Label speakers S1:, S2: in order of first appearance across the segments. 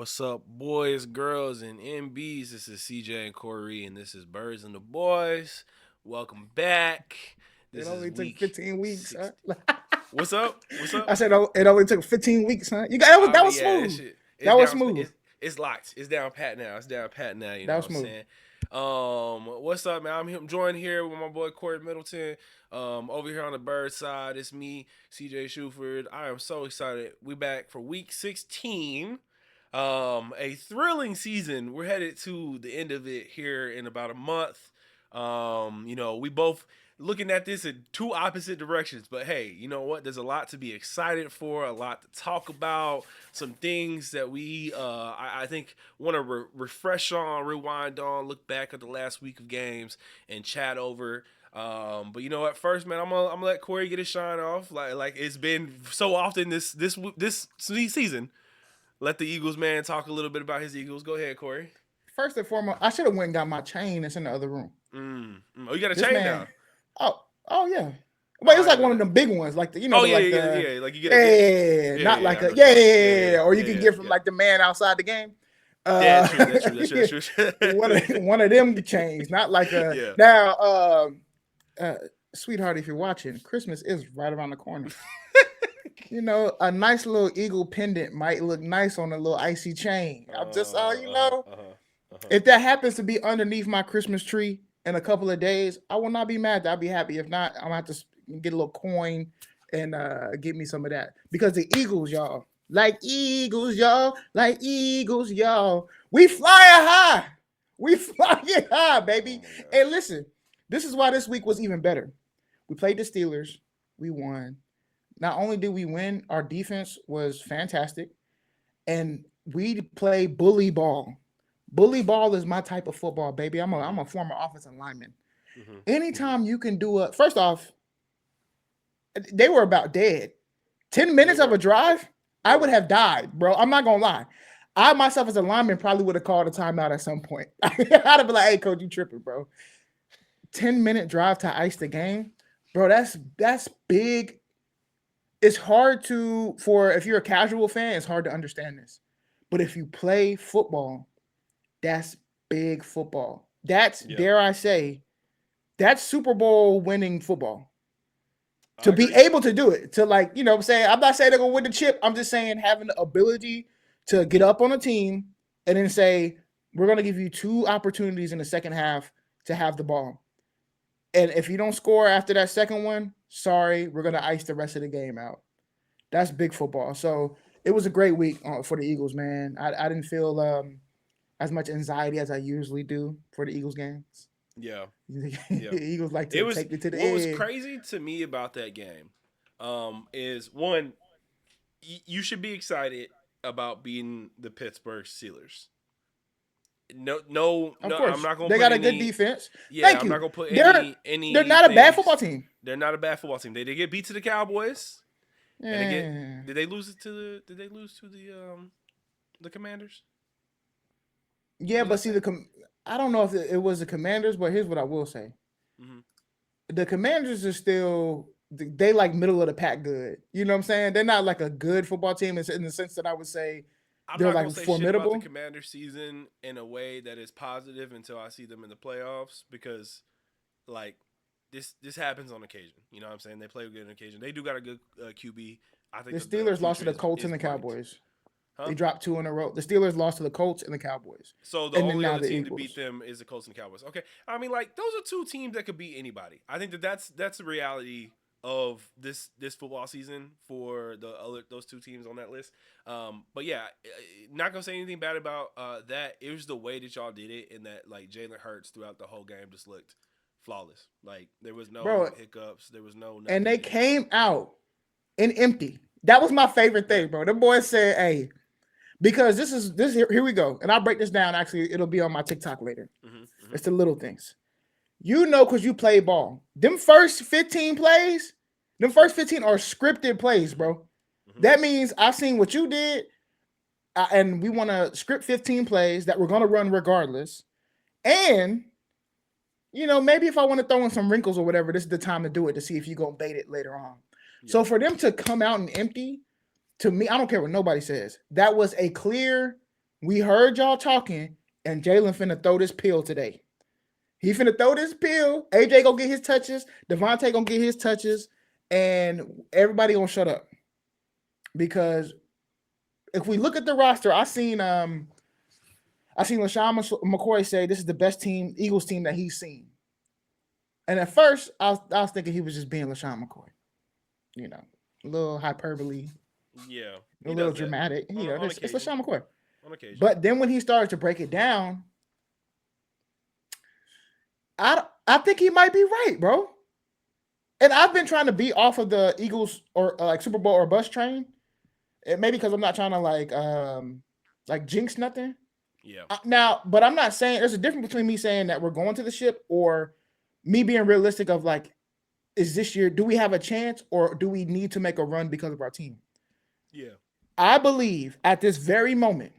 S1: What's up, boys, girls, and MBs? This is CJ and Corey, and this is Birds and the Boys. Welcome back.
S2: It
S1: This is
S2: only took
S1: week
S2: 15 weeks, huh?
S1: 6. What's up? What's up?
S2: I said it only took 15 weeks, huh? You got that was
S1: I
S2: that
S1: mean,
S2: was
S1: yeah, that
S2: smooth.
S1: shit. It's
S2: That was
S1: down.
S2: smooth.
S1: It's locked. It's down pat now. It's down pat now. You
S2: That
S1: know
S2: was
S1: what I'm
S2: smooth.
S1: saying? What's up, man? I'm joined here with my boy Corey Middleton. Over here on the bird side, it's me, CJ Shuford. I am so excited. We back for week 16. A thrilling season. We're headed to the end of it here in about a month. We both looking at this in two opposite directions, but hey, you know what? There's a lot to be excited for, a lot to talk about, some things that I think, want to refresh on, rewind on, look back at the last week of games, and chat over. But you know what? First, man, I'm gonna let Corey get his shine off. Like it's been so often this season. Let the Eagles man talk a little bit about his Eagles. Go ahead, Corey.
S2: First and foremost, I should have went and got my chain that's in the other room.
S1: Oh, you got a
S2: This
S1: chain
S2: man,
S1: now.
S2: oh yeah.
S1: Oh,
S2: But
S1: I
S2: it's
S1: didn't
S2: like
S1: know
S2: one of
S1: that.
S2: them big ones, like the
S1: Oh,
S2: the
S1: yeah,
S2: like
S1: yeah,
S2: the
S1: yeah. Like you get.
S2: yeah,
S1: Yeah,
S2: not
S1: yeah,
S2: like
S1: I know
S2: a
S1: what you're talking about. Yeah,
S2: or you
S1: yeah,
S2: can
S1: yeah,
S2: get from
S1: yeah.
S2: like the man outside the game.
S1: Yeah,
S2: Uh,
S1: true. That's true. That's true. That's true.
S2: one of them chains, not like a
S1: Yeah.
S2: now. Uh, Sweetheart, if you're watching, Christmas is right around the corner. A nice little eagle pendant might look nice on a little icy chain. I'm just,
S1: Uh-huh.
S2: if that happens to be underneath my Christmas tree in a couple of days, I will not be mad. I'll be happy. If not, I'm gonna have to get a little coin and get me some of that because the Eagles, y'all, like Eagles, y'all, we flying high, we flying high,
S1: Oh
S2: baby.
S1: my
S2: Hey,
S1: gosh.
S2: listen, this is why this week was even better. We played the Steelers, we won. Not only did we win, our defense was fantastic, and we play bully ball. Bully ball is my type of football, baby. I'm
S1: Mhm.
S2: a former offensive lineman.
S1: Mhm. Mhm.
S2: Anytime you can do first off, they were about dead. 10
S1: They
S2: minutes of a
S1: were.
S2: drive,
S1: They
S2: I would
S1: were.
S2: have died, bro. I'm not gonna lie. I myself as a lineman probably would have called a timeout at some point. I'd have been like, hey coach, you tripping, bro. 10-minute drive to ice the game. Bro, that's big. It's hard to for if you're a casual fan, it's hard to understand this. But if you play football, that's big football. That's
S1: Yeah.
S2: dare I say, that's Super Bowl winning football.
S1: I
S2: To be
S1: agree.
S2: able to do it, to like, I'm saying, I'm not saying they're gonna win the chip. I'm just saying having the ability to get up on a team and then say, we're gonna give you two opportunities in the second half to have the ball. And if you don't score after that second one, sorry, we're gonna ice the rest of the game out. That's big football. So it was a great week for the Eagles, man. I didn't feel as much anxiety as I usually do for the Eagles games.
S1: Yeah.
S2: The
S1: Yeah.
S2: Eagles like
S1: It
S2: to
S1: was
S2: take me to the
S1: what was
S2: edge.
S1: crazy to me about that game. Is one, you should be excited about beating the Pittsburgh Steelers. No, no,
S2: Of
S1: no. I'm
S2: course,
S1: not gonna
S2: they
S1: put
S2: got a good
S1: any.
S2: defense.
S1: Yeah,
S2: Thank
S1: I'm not
S2: you.
S1: gonna put
S2: They're they're
S1: any
S2: not a bad football
S1: things.
S2: team.
S1: They're not a bad football team. They did get beat to the Cowboys, and they get.
S2: Yeah,
S1: Did they lose it to the? Did they lose to the Commanders?
S2: yeah,
S1: Was
S2: but
S1: that
S2: see
S1: that?
S2: I don't know if it was the Commanders, but here's what I will say:
S1: Mm-hmm.
S2: the Commanders are still they like middle of the pack good. You know what I'm saying? They're not like a good football team in the sense that I would say
S1: I'm
S2: they're
S1: not gonna
S2: like
S1: say shit about the
S2: formidable.
S1: Commander season in a way that is positive until I see them in the playoffs because like this happens on occasion. You know what I'm saying? They play good on occasion. They do got a good QB. I think
S2: The
S1: that the
S2: Steelers lost
S1: future
S2: to the Colts
S1: is
S2: and the
S1: bright.
S2: Cowboys.
S1: Huh?
S2: They dropped two in a row. The Steelers lost to the Colts and the Cowboys,
S1: So the
S2: and then
S1: only
S2: now
S1: other
S2: the
S1: team to beat
S2: Eagles.
S1: them is the Colts and Cowboys. Okay, I mean like those are two teams that could beat anybody. I think that that's the reality of this football season for the other those two teams on that list. But yeah, not gonna say anything bad about that. It was the way that y'all did it, and that like Jalen Hurts throughout the whole game just looked flawless. Like there was no
S2: Bro,
S1: hiccups, there was no
S2: and
S1: nothing.
S2: they
S1: It just
S2: came out in empty. That was my favorite
S1: yeah.
S2: thing, bro. The boys said, "Hey, because this here we go," and I'll break this down. Actually, it'll be on my TikTok later.
S1: Mm-hmm, mm-hmm,
S2: It's the little things, because you play ball. Them first 15 plays, them first
S1: scripted.
S2: 15 are scripted plays,
S1: Mm-hmm,
S2: bro.
S1: mm-hmm.
S2: That means I seen what you did, and we want to script 15 plays that we're gonna run regardless. And maybe if I want to throw in some wrinkles or whatever, this is the time to do it to see if you gonna bait it later on.
S1: Yeah.
S2: So for them to come out and empty, to me, I don't care what nobody says. That was a clear. We heard y'all talking, and Jalen finna throw this pill today. He finna throw this pill. AJ gonna get his touches. Devontae gonna get his touches, and everybody gonna shut up. Because if we look at the roster, I seen LaShawn McCoy say this is the best team, Eagles team that he's seen. And at first, I was thinking he was just being LaShawn McCoy. You know, a little hyperbole,
S1: Yeah,
S2: a
S1: he
S2: little
S1: does that
S2: dramatic.
S1: on,
S2: You know,
S1: on
S2: it's
S1: occasion.
S2: LaShawn McCoy.
S1: On occasion.
S2: But then when he started to break it down, I think he might be right, bro. And I've been trying to be off of the Eagles or like Super Bowl or bust train. Maybe because I'm not trying to like jinx nothing.
S1: Yeah.
S2: Now, but I'm not saying there's a difference between me saying that we're going to the ship or me being realistic of like, is this year, do we have a chance or do we need to make a run because of our team?
S1: Yeah.
S2: I believe at this very moment,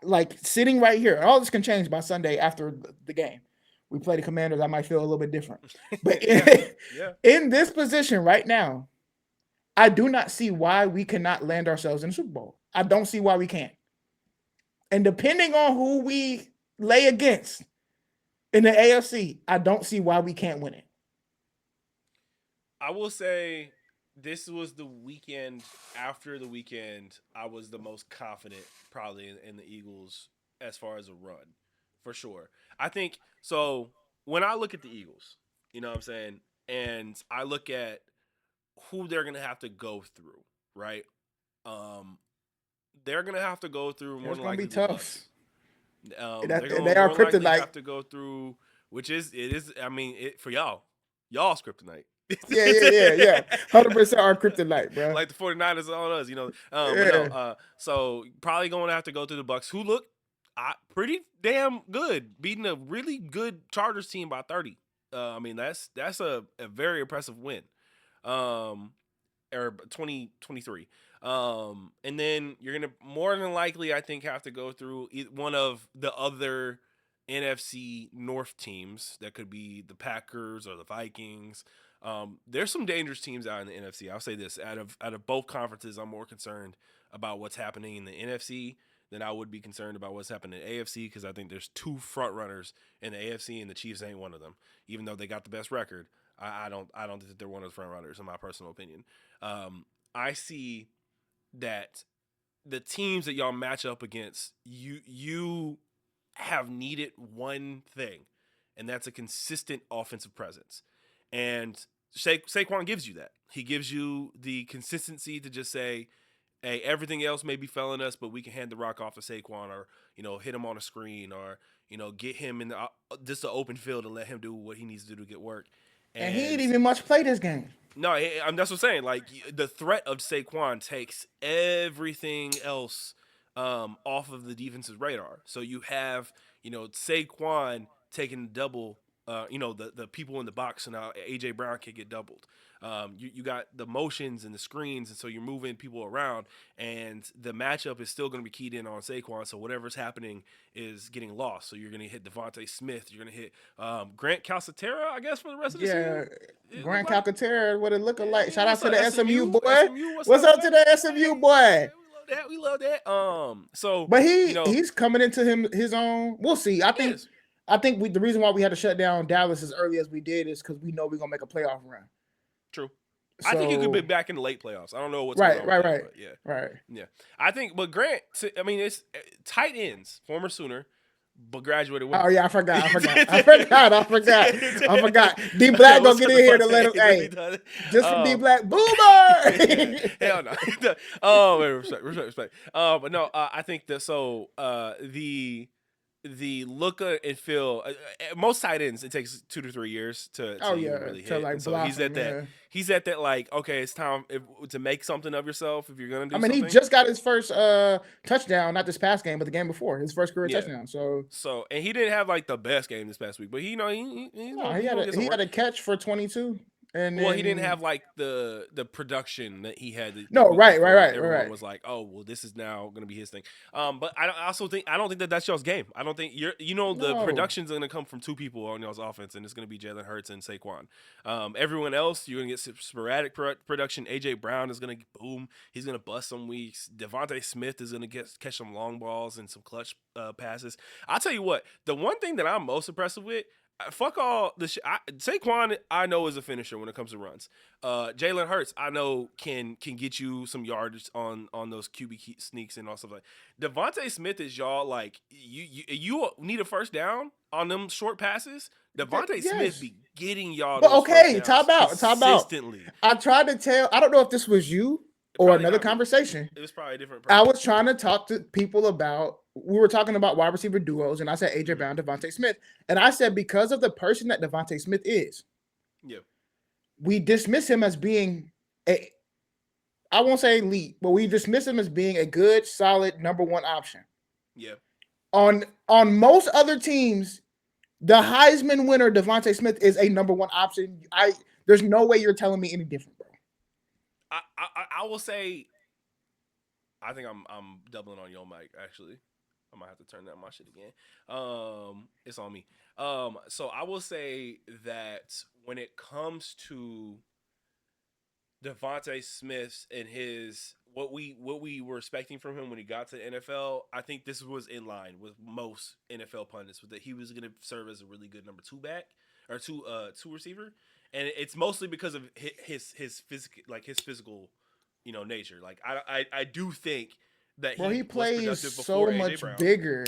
S2: like sitting right here, all this can change by Sunday after the game. We play the Commanders, I might feel a little bit different. But
S1: Yeah.
S2: in this position right now, I do not see why we cannot land ourselves in the Super Bowl. I don't see why we can't. And depending on who we lay against in the AFC, I don't see why we can't win it.
S1: I will say this was the weekend after the weekend I was the most confident probably in the Eagles as far as a run, for sure. I think so when I look at the Eagles, you know what I'm saying, and I look at who they're gonna have to go through, right? Um, they're gonna have to go through more
S2: It's
S1: than
S2: gonna be
S1: likely the
S2: tough.
S1: Bucks. They're gonna
S2: They are
S1: more than likely
S2: kryptonite.
S1: have to go through, which is it is. I mean, for y'all's kryptonite.
S2: Yeah. 100% our kryptonite, bro.
S1: Like the 49ers on us, you know. But no,
S2: Yeah.
S1: so probably going to have to go through the Bucks, who look pretty damn good, beating a really good Chargers team by 30. I mean, that's a very impressive win. Um, or 2023. And then you're gonna more than likely, I think, have to go through one of the other NFC North teams. That could be the Packers or the Vikings. There's some dangerous teams out in the NFC. I'll say this: out of both conferences, I'm more concerned about what's happening in the NFC than I would be concerned about what's happening in the AFC, because I think there's two front runners in the AFC, and the Chiefs ain't one of them. Even though they got the best record, I don't think that they're one of the front runners in my personal opinion. I see that the teams that y'all match up against, you have needed one thing, and that's a consistent offensive presence. And Saquon gives you that. He gives you the consistency to just say, hey, everything else may be failing us, but we can hand the rock off to Saquon, or hit him on a screen, or get him in just an open field and let him do what he needs to do to get work.
S2: And he ain't
S1: And
S2: even much play this game.
S1: no, that's what I'm saying. Like the threat of Saquon takes everything else off of the defense's radar. So you have Saquon taking double. The people in the box, and now AJ Brown can get doubled. You got the motions and the screens, and so you're moving people around, and the matchup is still going to be keyed in on Saquon. So whatever's happening is getting lost. So you're going to hit Devontae Smith. You're going to hit Grant Calcaterra, I guess, for the rest of the
S2: Yeah.
S1: season.
S2: Grant Calcaterra, what it looking like. Shout out
S1: What's
S2: to
S1: up,
S2: the SMU boy.
S1: SMU,
S2: What's up to the SMU boy?
S1: We love that. So,
S2: But he's coming into his own. We'll see. I think the reason why we had to shut down Dallas as early as we did is because we know we're gonna make a playoff run.
S1: True.
S2: So,
S1: I think he could be back in the late playoffs. I don't know what's
S2: right.
S1: going on. But
S2: Yeah.
S1: I think, but Grant, I mean, it's tight ends, former Sooner, but graduated with.
S2: Oh yeah, I forgot. D Black gonna get in here to let him. Hey, just from D Black, boomer.
S1: Hell no. Oh, respect. But no, I think that the look and feel, most tight ends, it takes 2 to 3 years to really hit.
S2: Like
S1: so
S2: blossom,
S1: he's at that like, okay, it's time to make something of yourself if you're gonna do something.
S2: He just got his first touchdown, not this past game, but the game before, his first career touchdown. So
S1: and he didn't have like the best game this past week, but he had
S2: a catch for 22 And
S1: Well, he didn't
S2: then
S1: have like the production that he had the
S2: no,
S1: week
S2: right, right,
S1: before.
S2: right, right,
S1: Everyone
S2: right.
S1: was like, "Oh, well, this is now going to be his thing." But I also think I don't think that that's y'all's game. I don't think the
S2: No.
S1: production's going to come from two people on y'all's offense, and it's going to be Jalen Hurts and Saquon. Everyone else, you're going to get sporadic production. AJ Brown is going to boom. He's going to bust some weeks. Devontae Smith is going to catch some long balls and some clutch passes. I'll tell you what. The one thing that I'm most impressive with. Fuck all the Saquon, I know is a finisher when it comes to runs. Jalen Hurts, I know can get you some yards on those QB sneaks and all stuff like. Devontae Smith is y'all like you need a first down on them short passes. Devontae Smith
S2: Yes.
S1: be getting y'all
S2: But
S1: those first
S2: okay,
S1: downs
S2: time out.
S1: consistently.
S2: I tried to tell. I don't know if this was you or
S1: Probably
S2: another
S1: not me.
S2: conversation.
S1: It was probably a different
S2: I
S1: person.
S2: was trying to talk to people about. We were talking about wide receiver duos, and I said AJ Brown, Devontae Smith, and I said because of the person that Devontae Smith is,
S1: Yeah,
S2: we dismiss him as being a. I won't say elite, but we dismiss him as being a good, solid number one option.
S1: yeah.
S2: On most other teams, the Heisman winner Devontae Smith is a number one option. There's no way you're telling me any different, bro.
S1: I will say I think I'm doubling on your mic actually. I might have to turn down my shit again. It's on me. So I will say that when it comes to Devontae Smith and his what we were expecting from him when he got to the NFL, I think this was in line with most NFL pundits, with that he was going to serve as a really good number two back or two receiver, and it's mostly because of his physical nature. Like I do think that
S2: Bro, he
S1: he was
S2: plays
S1: productive before
S2: so
S1: AJ
S2: much
S1: Brown.
S2: bigger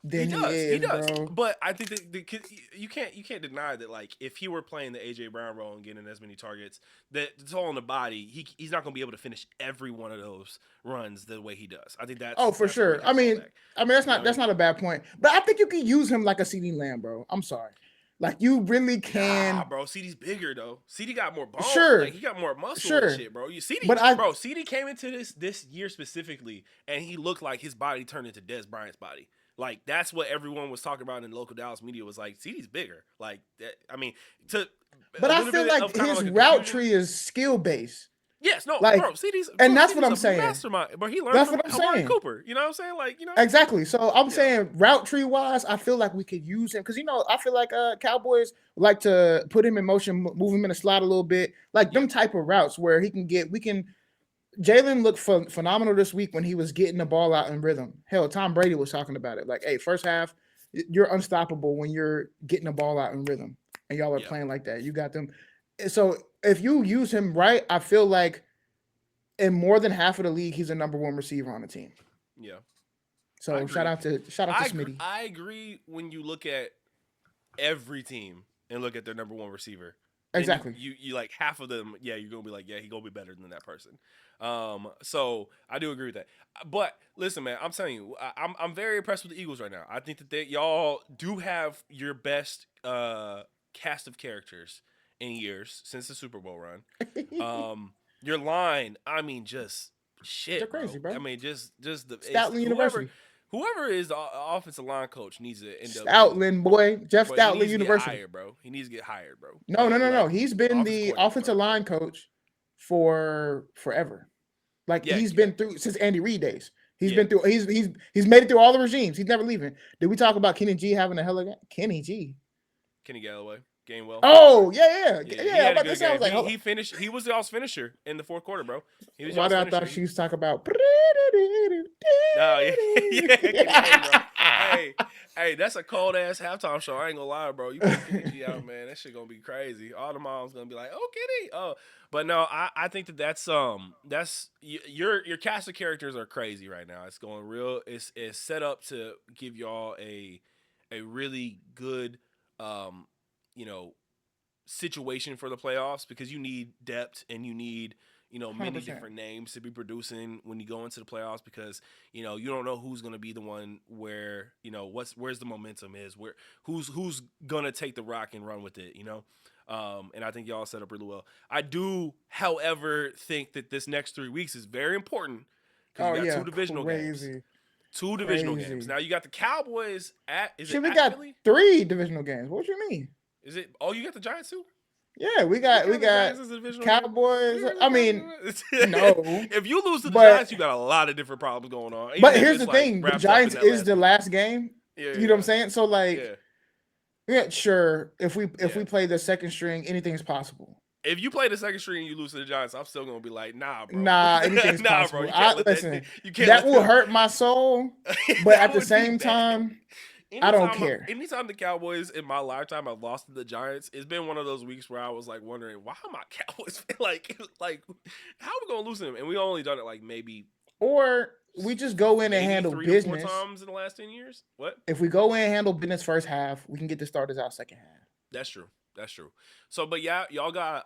S1: He
S2: than he
S1: does. He
S2: is,
S1: does.
S2: bro.
S1: But I think that you can't deny that, like, if he were playing the AJ Brown role and getting as many targets, that it's all in the body. He's not going to be able to finish every one of those runs the way he does. I think
S2: Oh,
S1: that's
S2: for
S1: that's where we
S2: sure.
S1: kind of fall back.
S2: That's
S1: You know
S2: not
S1: what I
S2: that's
S1: mean?
S2: not a bad point. But I think you can use him like a CD Lamb, bro. I'm sorry. Like you really
S1: Nah,
S2: can.
S1: bro. CD's bigger though. CD got more bone. Like,
S2: Sure,
S1: he got more muscle and
S2: sure.
S1: shit, bro. You CD,
S2: But I
S1: bro. CD came into this year specifically, and he looked like his body turned into Des Bryant's body. Like, that's what everyone was talking about in the local Dallas media, was like, CD's bigger. Like that, I mean, to
S2: but
S1: a
S2: I
S1: little
S2: feel
S1: bit of
S2: like
S1: kind of
S2: his
S1: like a
S2: route
S1: confusion.
S2: tree is skill based.
S1: Yes, no,
S2: Like,
S1: bro. CD's
S2: and
S1: bro.
S2: that's what
S1: CD's
S2: I'm
S1: a
S2: saying.
S1: mastermind, but he learned
S2: That's
S1: from
S2: what I'm
S1: Amari
S2: saying.
S1: Cooper. You know what I'm saying? Like,
S2: Exactly. So I'm
S1: yeah,
S2: saying route tree wise, I feel like we could use him because I feel like Cowboys like to put him in motion, move him in a slot a little bit, like
S1: yeah,
S2: them type of routes where he can get. We can. Jalen looked phenomenal this week when he was getting the ball out in rhythm. Hell, Tom Brady was talking about it. Like, hey, first half, you're unstoppable when you're getting the ball out in rhythm, and y'all are
S1: yeah.
S2: playing like that. You got them. So if you use him right, I feel like in more than half of the league, he's a number one receiver on the team.
S1: Yeah. I
S2: So
S1: agree.
S2: shout out to Smitty.
S1: I agree when you look at every team and look at their number one receiver. Then
S2: Exactly.
S1: you like half of them, yeah, you're gonna be like, yeah, he gonna be better than that person. So I do agree with that. But listen, man, I'm telling you, I'm very impressed with the Eagles right now. I think that y'all do have your best cast of characters in years since the Super Bowl run. Your line, I mean, just
S2: They're
S1: shit,
S2: crazy,
S1: bro. I
S2: bro.
S1: mean, just the it's
S2: Stoutland
S1: whoever
S2: University.
S1: whoever is the offensive line coach needs to end up getting,
S2: Stoutland boy. Jeff
S1: but he
S2: Stoutland
S1: needs to get
S2: University.
S1: hired, bro. He needs to get hired, bro.
S2: No, no, no, no.
S1: Like
S2: He's been
S1: offensive
S2: the
S1: coordinator,
S2: offensive
S1: sorry.
S2: line coach for forever. Like
S1: Yeah,
S2: he's
S1: yeah,
S2: been through since Andy Reid days. He's
S1: yeah.
S2: been through. He's made it through all the regimes. He's never leaving. Did we talk about Kenny G having a hell of a Kenny G?
S1: Kenny Galloway, Gainwell. Sorry.
S2: Oh
S1: Yeah,
S2: yeah.
S1: he
S2: I'm
S1: had a
S2: about to
S1: good
S2: say. I was
S1: game.
S2: like,
S1: He finished. He was y'all's finisher in the fourth quarter, bro. He was
S2: why
S1: y'all's
S2: did I
S1: finisher.
S2: thought she was talking about?
S1: No, yeah, yeah, Kenny. Hey, bro. Hey, that's a cold ass halftime show. I ain't gonna lie, bro. You put Kenny G out, man. That shit gonna be crazy. All the moms gonna be like, "Oh, Kenny." Oh, but no, I think that's your cast of characters are crazy right now. It's going real. It's set up to give y'all a really good um you know situation for the playoffs, because you need depth and you need many
S2: 100%.
S1: different names to be producing when you go into the playoffs, because you don't know who's going to be the one where where's the momentum is, where who's going to take the rock and run with it. And I think y'all set up really well. I do, however, think that this next 3 weeks is very important, because
S2: Oh
S1: we got
S2: yeah,
S1: two divisional games.
S2: crazy,
S1: Two divisional games.
S2: crazy.
S1: Now you got the Cowboys at, is it
S2: Shit, we
S1: at
S2: got
S1: Philly?
S2: 3 divisional games. What you mean?
S1: Is it? Oh, you got the Giants too?
S2: Yeah, we
S1: You
S2: got
S1: count the Giants as a divisional game?
S2: Cowboys.
S1: You
S2: I
S1: count
S2: mean,
S1: the-
S2: no,
S1: If you lose to the
S2: but
S1: Giants, you got a lot of different problems going on. Even
S2: but
S1: if
S2: here's
S1: it's
S2: the
S1: like
S2: thing: the
S1: wrapped up in
S2: Giants
S1: that
S2: is
S1: last
S2: the
S1: week.
S2: last game.
S1: Yeah,
S2: You know what I'm saying? So
S1: yeah.
S2: yeah, sure. If we
S1: Yeah.
S2: play the second string, anything's possible.
S1: If you play the second string and you lose to the Giants, I'm still gonna be like, nah, bro.
S2: Nah, anything's
S1: Nah, bro.
S2: possible.
S1: You
S2: I
S1: can't let that.
S2: listen.
S1: You can't
S2: That
S1: let
S2: will
S1: them.
S2: hurt my soul, but
S1: That
S2: at the
S1: would be
S2: same
S1: bad.
S2: time, I don't care.
S1: Anytime the Cowboys in my lifetime have lost to the Giants, it's been one of those weeks where I was like wondering why am I Cowboys fan? Like how are we gonna lose them? And we only done it like maybe
S2: Or we just go in and
S1: maybe
S2: handle
S1: 3 to 4
S2: business.
S1: times in the last 10 years. What?
S2: If we go in and handle business first half, we can get the starters out second half.
S1: That's true. That's true. So, but yeah, y'all got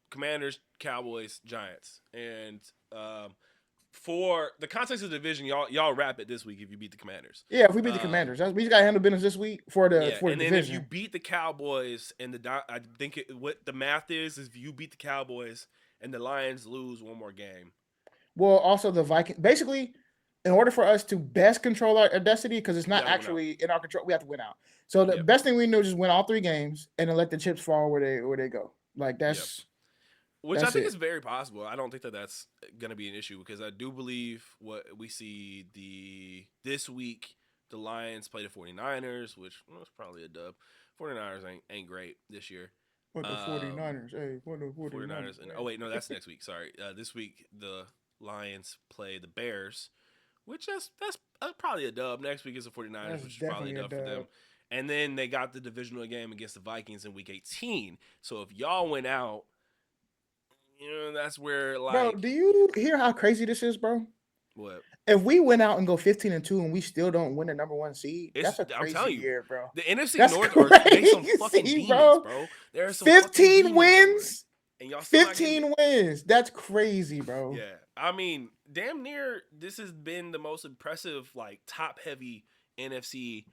S1: Commanders, Cowboys, Giants, and for the context of the division, y'all wrap it this week if you beat the Commanders.
S2: Yeah, if we beat the Commanders, we just got to handle business this week for the
S1: Yeah, and then
S2: division.
S1: if you beat the Cowboys and I think what the math is if you beat the Cowboys and the Lions lose one more game.
S2: Well, also the Vikings. Basically, in order for us to best control our destiny, because it's not actually in our control, we have to win out. So the best thing we know is just win all 3 games and then let the chips fall where they go. Like that's.
S1: Which I think is very possible. I don't think that's going to be an issue because I do believe what we see this week, the Lions play the 49ers, which was probably a dub. 49ers ain't great this year.
S2: What the 49ers? Hey, what the 49ers?
S1: And, oh, wait, no, that's next week. Sorry. This week, the Lions play the Bears, which that's probably a dub. Next week is the 49ers,
S2: That's
S1: which is probably a dub for them. And then they got the divisional game against the Vikings in week 18. So if y'all went out, that's where like.
S2: Bro, do you hear how crazy this is, bro?
S1: What?
S2: If we went out and go 15-2 and we still don't win the number 1 seed, that's a crazy year, bro.
S1: The NFC North are some fucking demons, bro. There are some
S2: 15 wins.
S1: And y'all
S2: 15 wins. That's crazy, bro.
S1: Yeah. I mean, damn near this has been the most impressive, like, top-heavy NFC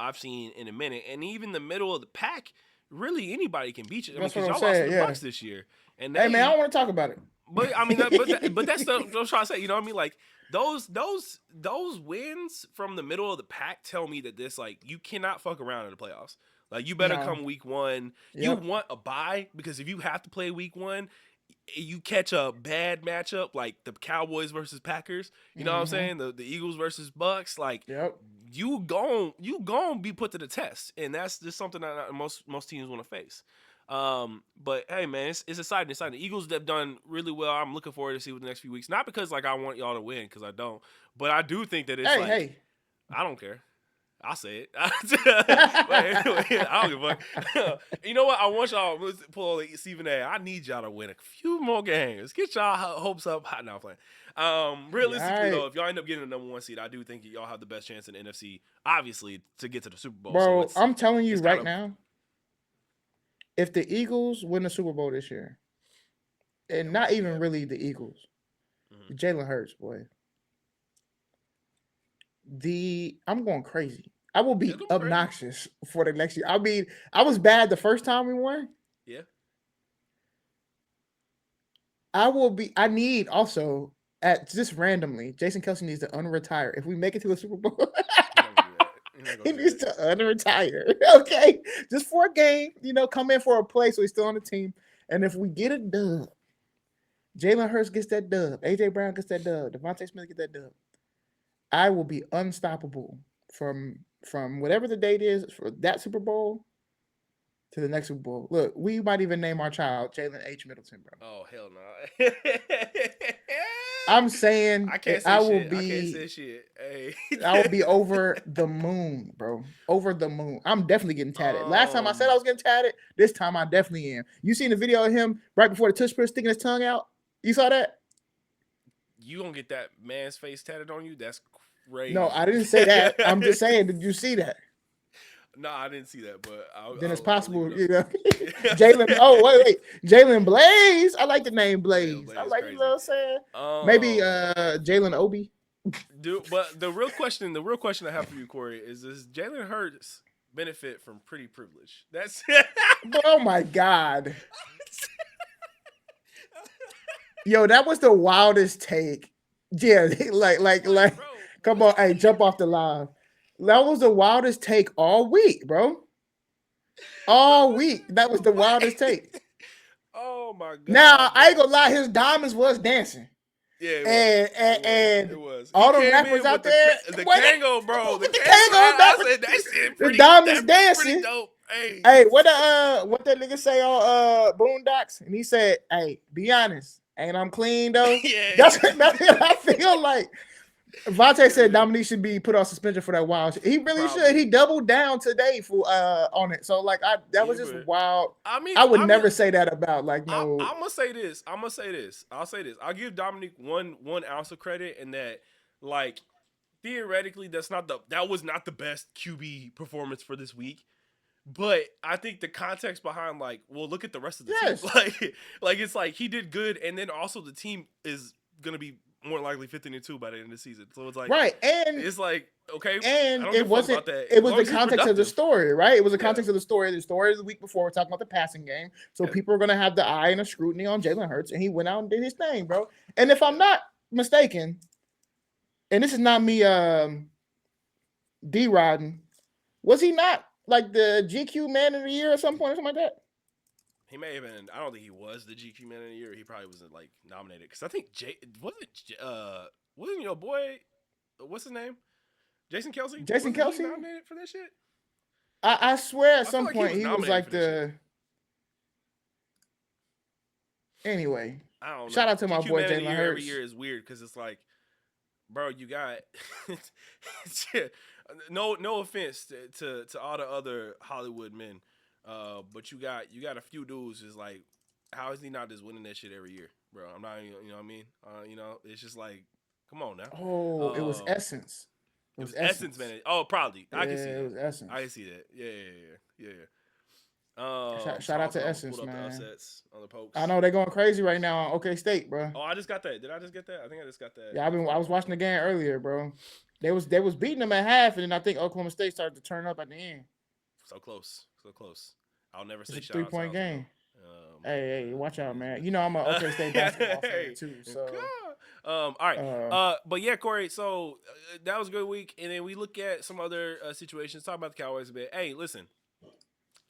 S1: I've seen in a minute. And even the middle of the pack, really anybody can beat you. I mean, because y'all lost to the Bucks this year. And
S2: hey, man, I don't want to talk about it.
S1: But I mean, but that's what I'm trying to say. You know what I mean? Like those wins from the middle of the pack tell me that this like you cannot fuck around in the playoffs. Like you better come week 1. Yep. You want a bye because if you have to play week 1, you catch a bad matchup like the Cowboys versus Packers. You know what I'm saying? The Eagles versus Bucks. Like you gon' be put to the test, and that's just something that most teams want to face. But hey, man, it's exciting. The Eagles have done really well. I'm looking forward to see what the next few weeks. Not because like I want y'all to win, because I don't. But I do think that it's I don't care. I'll say it. But anyway, I don't give a fuck. You know what? I want y'all to pull Stephen A. I need y'all to win a few more games. Get y'all hopes up. No, I'm playing. Realistically, though, if y'all end up getting the number 1 seed, I do think y'all have the best chance in the NFC, obviously, to get to the Super Bowl.
S2: Bro, so I'm telling you right now, if the Eagles win the Super Bowl this year, and not even really the Eagles, Jalen Hurts, boy. I'm going crazy. I will be obnoxious for the next year. I mean, I was bad the first time we won.
S1: Yeah.
S2: I need also just randomly, Jason Kelce needs to unretire. If we make it to a Super Bowl, he needs to unretire. Okay. Just for a game, come in for a play so he's still on the team. And if we get a dub, Jalen Hurts gets that dub, AJ Brown gets that dub, Devontae Smith gets that dub, I will be unstoppable from whatever the date is for that Super Bowl to the next Super Bowl. Look, we might even name our child Jalen H. Middleton, bro.
S1: Oh, hell no.
S2: I'm saying
S1: I can't say
S2: I
S1: will be. I can't say shit. Hey.
S2: I will be over the moon, bro. Over the moon. I'm definitely getting tatted. Last time I said I was getting tatted. This time I definitely am. You seen the video of him right before the tush push sticking his tongue out? You saw that?
S1: You gonna get that man's face tatted on you? That's crazy.
S2: No, I didn't say that. I'm just saying, did you see that?
S1: No, I didn't see that, but
S2: then it's possible, Jalen. Oh, wait, Jalen Blaze. I like the name Blaze. I like you know what I'm saying. Maybe Jalen Obi.
S1: Dude, but the real question I have for you, Corey, is: does Jalen Hurts benefit from pretty privilege? That's.
S2: Oh my God. Yo, that was the wildest take. Yeah, like. Bro, come on, hey, jump off the line. That was the wildest take all week, bro. all week. That was the
S1: What?
S2: wildest take.
S1: Oh my
S2: Now
S1: god,
S2: I ain't
S1: bro.
S2: gonna lie, his diamonds was dancing,
S1: Yeah, it was.
S2: and
S1: It
S2: and,
S1: was. It
S2: and
S1: was. He
S2: all the
S1: came
S2: rappers
S1: in
S2: out
S1: with
S2: there,
S1: the
S2: where they
S1: Kango, bro. The
S2: with the
S1: Kango.
S2: Kango,
S1: I said that shit
S2: the
S1: pretty.
S2: diamonds
S1: That's pretty
S2: dancing.
S1: dope. Hey.
S2: Hey, what that nigga say on Boondocks? And he said, "Hey, be honest, ain't I'm clean though."
S1: Yeah.
S2: That's what I feel like. Vontae said
S1: Yeah.
S2: Dominique should be put on suspension for that wild shit. He really should.
S1: Probably.
S2: He doubled down today for on it. So like that
S1: Yeah,
S2: was just
S1: but
S2: wild.
S1: I mean,
S2: I would
S1: I mean,
S2: never say that about like no.
S1: I'm gonna say this. I'm gonna say this. I'll say this. I'll give Dominic one ounce of credit in that, like, theoretically, that was not the best QB performance for this week. But I think the context behind, like, well, look at the rest of the team.
S2: Yes,
S1: Like it's like he did good, and then also the team is gonna be more likely 15-2 by the end of the season. So
S2: right.
S1: it's like okay, I
S2: And
S1: don't
S2: it
S1: give a fuck
S2: wasn't.
S1: about that
S2: It
S1: as
S2: was
S1: long
S2: the
S1: as he's
S2: context of the
S1: productive.
S2: story, right? It was the
S1: Yeah,
S2: context of the story. The story of the week before we're talking about the passing game, so
S1: yeah,
S2: people are gonna have the eye and the scrutiny on Jalen Hurts, and he went out and did his thing, bro. And if I'm
S1: yeah.
S2: not mistaken, and this is not me D-Rodding, was he not like the GQ Man of the Year at some point or something like that?
S1: He may have been. I don't think he was the GQ Man of the Year. He probably wasn't like nominated because I think wasn't your boy, what's his name, Jason Kelsey?
S2: Jason
S1: Wasn't he
S2: Kelsey?
S1: nominated for that shit?
S2: I swear at
S1: I feel
S2: some
S1: like he
S2: point
S1: was
S2: he was
S1: nominated
S2: like
S1: for that shit.
S2: the. Anyway,
S1: I don't
S2: shout
S1: know.
S2: out to my
S1: GQ
S2: boy
S1: Man of the
S2: Jalen
S1: Year every
S2: Hurts.
S1: year is weird because it's like, bro, you got no offense to all the other Hollywood men, but you got a few dudes is like, how is he not just winning that shit every year, bro? I'm not, you know what I mean? It's just like, come on now.
S2: Oh, it was
S1: Um,
S2: Essence. It
S1: it
S2: was
S1: was Essence,
S2: Essence.
S1: man. Oh, probably I can see
S2: Yeah, it
S1: that.
S2: was
S1: I
S2: Essence.
S1: can see that. Yeah.
S2: Shout out
S1: Talk
S2: to
S1: on. Pulled
S2: Essence,
S1: up the
S2: man.
S1: upsets on the
S2: I
S1: pokes.
S2: know they're going crazy right now on OK State, bro.
S1: Oh, I just got that. Did I just get that? I think I just got that.
S2: Yeah,
S1: That
S2: I
S1: phone
S2: was watching
S1: call.
S2: the game earlier, bro. They was beating them at half, and then I think Oklahoma State started to turn up at the end.
S1: So close, so close. I'll never
S2: It's
S1: say
S2: a
S1: shout out to
S2: 3 point
S1: Alabama.
S2: game. Hey, watch
S1: It
S2: out,
S1: is what
S2: man.
S1: it
S2: You know I'm an OK State basketball
S1: is.
S2: fan
S1: Hey,
S2: too. So,
S1: all right.
S2: uh,
S1: But yeah, Corey. So that was a good week, and then we look at some other situations. Talk about the Cowboys a bit. Hey, listen,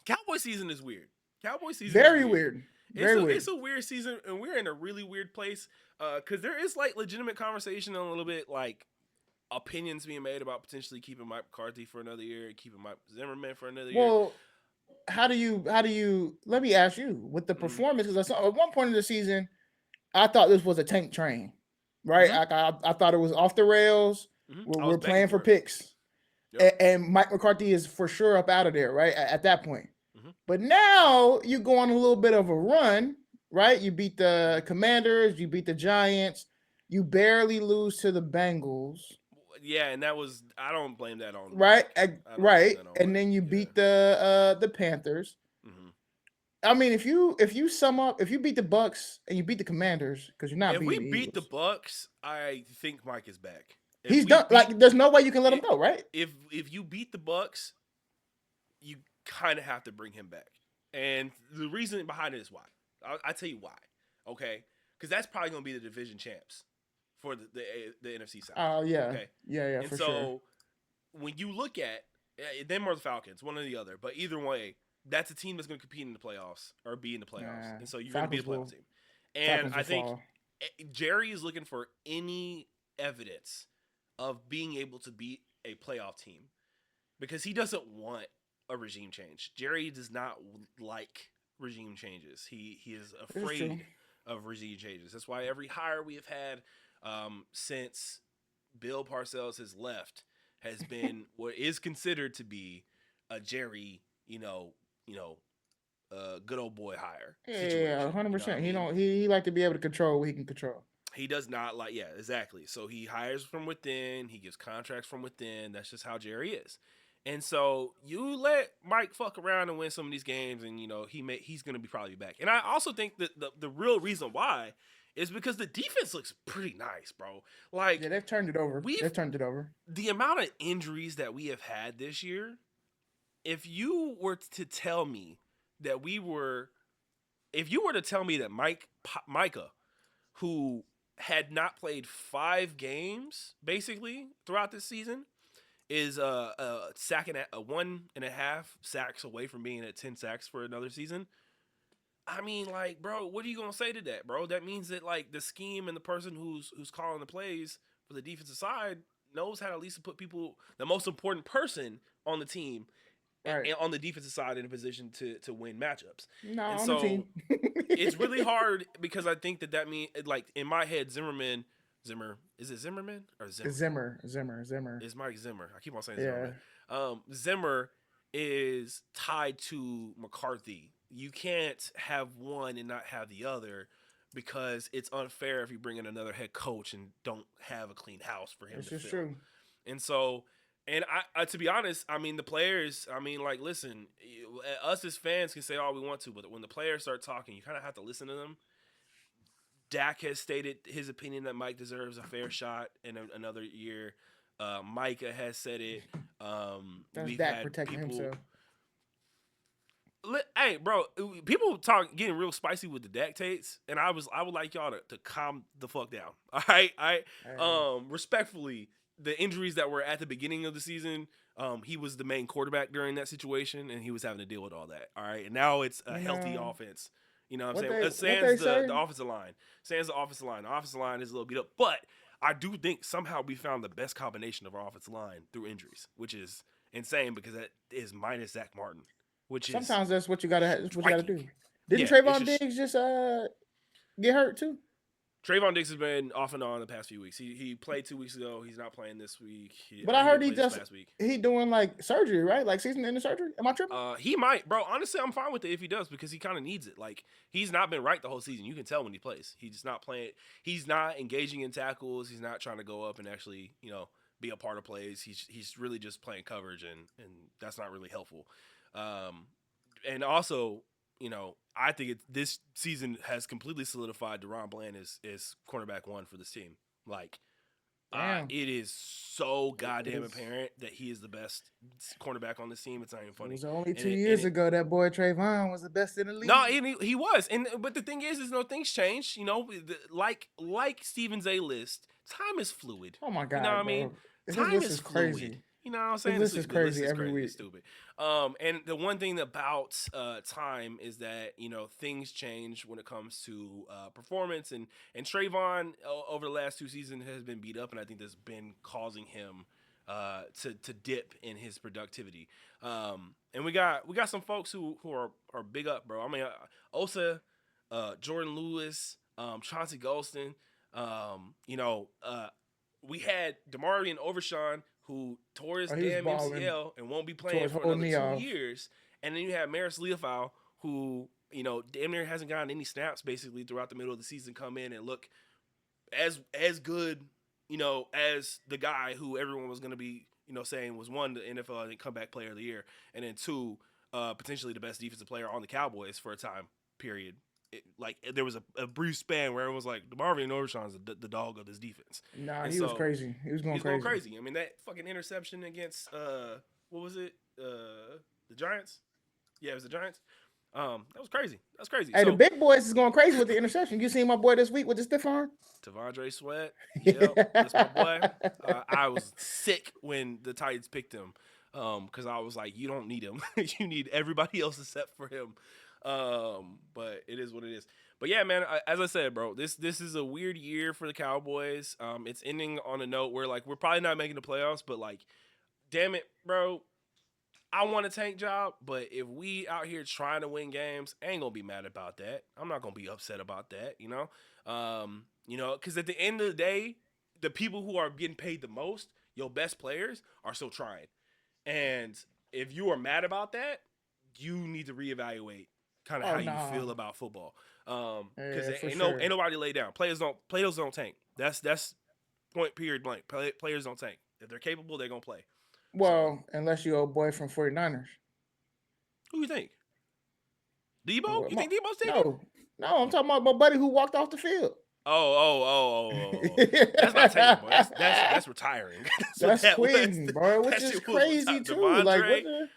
S1: Cowboy season is weird. Cowboy season is
S2: very
S1: weird.
S2: weird.
S1: It's
S2: Very
S1: a
S2: weird.
S1: it's a weird season, and we're in a really weird place. Because there is like legitimate conversation and a little bit like opinions being made about potentially keeping Mike McCarthy for another year and keeping Mike Zimmerman for another year.
S2: Well, how do you let me ask you with the
S1: Mm-hmm.
S2: performance, because at one point in the season I thought this was a tank train, right?
S1: Mm-hmm.
S2: I thought it was off the rails.
S1: Mm-hmm. I was
S2: We're
S1: begging
S2: playing for
S1: for it.
S2: picks,
S1: Yep.
S2: and Mike McCarthy is for sure up out of there, right? At that point.
S1: Mm-hmm.
S2: But now you go on a little bit of a run, right? You beat the Commanders, you beat the Giants, you barely lose to the Bengals,
S1: Yeah, and that was I don't blame that on
S2: right?
S1: Mike. I don't blame
S2: Right,
S1: that on
S2: and
S1: Mike.
S2: then you
S1: Yeah.
S2: beat the Panthers.
S1: Mm-hmm.
S2: I mean, if you sum up, if you beat the Bucks and you beat the Commanders, because you're not
S1: If we
S2: beating the
S1: beat the
S2: Eagles,
S1: Bucks, I think Mike is back. If
S2: he's
S1: we
S2: done.
S1: beat
S2: Like, there's no way you can let him
S1: it,
S2: go, right?
S1: if you beat the Bucks, you kind of have to bring him back. And the reason behind it is why. I tell you why. Okay, because that's probably going to be the division champs for the NFC South.
S2: Oh yeah,
S1: Okay,
S2: yeah,
S1: and
S2: for sure.
S1: so when you look at them or the Falcons, one or the other, but either way, that's a team that's going to compete in the playoffs or be in the playoffs,
S2: Nah,
S1: and so you're going to be a
S2: Falcons
S1: playoff
S2: will
S1: team. And
S2: Falcons
S1: I
S2: will
S1: think
S2: fall.
S1: Jerry is looking for any evidence of being able to beat a playoff team because he doesn't want a regime change. Jerry does not like regime changes. He is
S2: It's true.
S1: afraid of regime changes. That's why every hire we have had since Bill Parcells has left has been what is considered to be a Jerry, good old boy hire
S2: Yeah,
S1: situation. You know what I
S2: 100%. He
S1: mean?
S2: don't. He like to be able to control what he can control.
S1: He does not like, yeah, exactly. So he hires from within. He gives contracts from within. That's just how Jerry is. And so you let Mike fuck around and win some of these games, and he's going to be probably back. And I also think that the real reason why is because the defense looks pretty nice, bro. Like
S2: Yeah, they've turned it over.
S1: we've
S2: They've turned it over.
S1: the amount of injuries that we have had this year. If you were to tell me that if you were to tell me that Micah, who had not played 5 games basically throughout this season, is a sack and a 1.5 sacks away from being at 10 sacks for another season. I mean, like, bro, what are you gonna say to that, bro? That means that like the scheme and the person who's calling the plays for the defensive side knows how to at least put people, the most important person on the team,
S2: Right.
S1: and on the defensive side in a position to win matchups.
S2: No,
S1: And
S2: on the team.
S1: so it's really hard because I think that means, like, in my head, Zimmer, is it Zimmerman or Zimmer?
S2: Zimmer.
S1: It's Mike Zimmer. I keep on saying
S2: Yeah.
S1: Zimmerman. Zimmer is tied to McCarthy. You can't have one and not have the other because it's unfair if you bring in another head coach and don't have a clean house for him
S2: It's
S1: to
S2: just
S1: fill.
S2: true.
S1: And so, and I to be honest, I mean, the players, I mean, like, listen, us as fans can say all we want to, but when the players start talking, you kind of have to listen to them. Dak has stated his opinion that Mike deserves a fair shot in another year. Micah has said it.
S2: That's
S1: We've
S2: Dak
S1: had
S2: protecting
S1: people.
S2: himself.
S1: Hey, bro, people getting real spicy with the Dak takes, and I would like y'all to calm the fuck down. All right, respectfully, the injuries that were at the beginning of the season, he was the main quarterback during that situation, and he was having to deal with all that. All right, and now it's a healthy offense. You know what I'm saying? Sans the offensive line. Sans the offensive line. The offensive line is a little beat up, but I do think somehow we found the best combination of our offensive line through injuries, which is insane because that is minus Zach Martin. Which
S2: sometimes that's what you gotta do. Didn't
S1: Yeah,
S2: Trayvon Diggs just get hurt too?
S1: Trayvon Diggs has been off and on the past few weeks. He played 2 weeks ago. He's not playing this week.
S2: But I heard
S1: he just last week.
S2: He doing like surgery, right? Like season-ending surgery. Am I tripping?
S1: He might, bro. Honestly, I'm fine with it if he does because he kind of needs it. Like, he's not been right the whole season. You can tell when he plays. He's just not playing. He's not engaging in tackles. He's not trying to go up and actually, be a part of plays. He's really just playing coverage, and that's not really helpful. And also, I think this season has completely solidified Deron Bland is cornerback 1 for this team. Like, it is so goddamn apparent that he is the best cornerback on this team. It's not even funny.
S2: It was only 2 years ago that boy Trayvon was the best in the league.
S1: No, he was. But the thing is things change. Like Steven's A-list, time is fluid.
S2: Oh my god,
S1: you know what I mean? Time is
S2: crazy.
S1: Fluid. You know what I'm saying?
S2: This is crazy every week.
S1: It's stupid. And the one thing about time is that, things change when it comes to performance. And Trayvon over the last 2 seasons has been beat up, and I think that's been causing him to dip in his productivity. And we got some folks who are big up, bro. I mean, Osa, Jordan Lewis, Chauncey Golston. We had Damarian Overshawn, who tore his damn MCL and won't be playing for another 2 years. And then you have Maris Leofau, who, damn near hasn't gotten any snaps basically throughout the middle of the season, come in and look as good, as the guy who everyone was going to be, saying was 1, the NFL, I think, comeback player of the year, and then 2, potentially the best defensive player on the Cowboys for a time period. There was a brief span where everyone was like, DeMarvin Overshawn's the dog of this defense.
S2: Nah, he was crazy. He was going crazy.
S1: I mean, that fucking interception against what was it? The Giants? Yeah, it was the Giants. That was crazy. That's crazy.
S2: Hey, the big boys is going crazy with the interception. You seen my boy this week with the stiff arm?
S1: T'Vondre Sweat. Yep, that's my boy. I was sick when the Titans picked him because I was like, you don't need him. You need everybody else except for him. But it is what it is. But yeah, man, as I said, bro, this is a weird year for the Cowboys. It's ending on a note where, like, we're probably not making the playoffs, but, like, damn it, bro, I want a tank job, but if we out here trying to win games, I ain't gonna be mad about that. I'm not gonna be upset about that, because at the end of the day, the people who are getting paid the most, your best players, are still trying. And if you are mad about that, you need to reevaluate kind of how you feel about football. Because ain't nobody lay down. Players don't tank. That's point period blank. Players don't tank. If they're capable, they're gonna play.
S2: Well, unless you're a boy from 49ers.
S1: Who you think? Debo? You think Debo's taking?
S2: No, I'm talking about my buddy who walked off the field.
S1: Oh. That's not taking, boy. That's retiring.
S2: That's quitting, bro. Which is crazy too. Like what the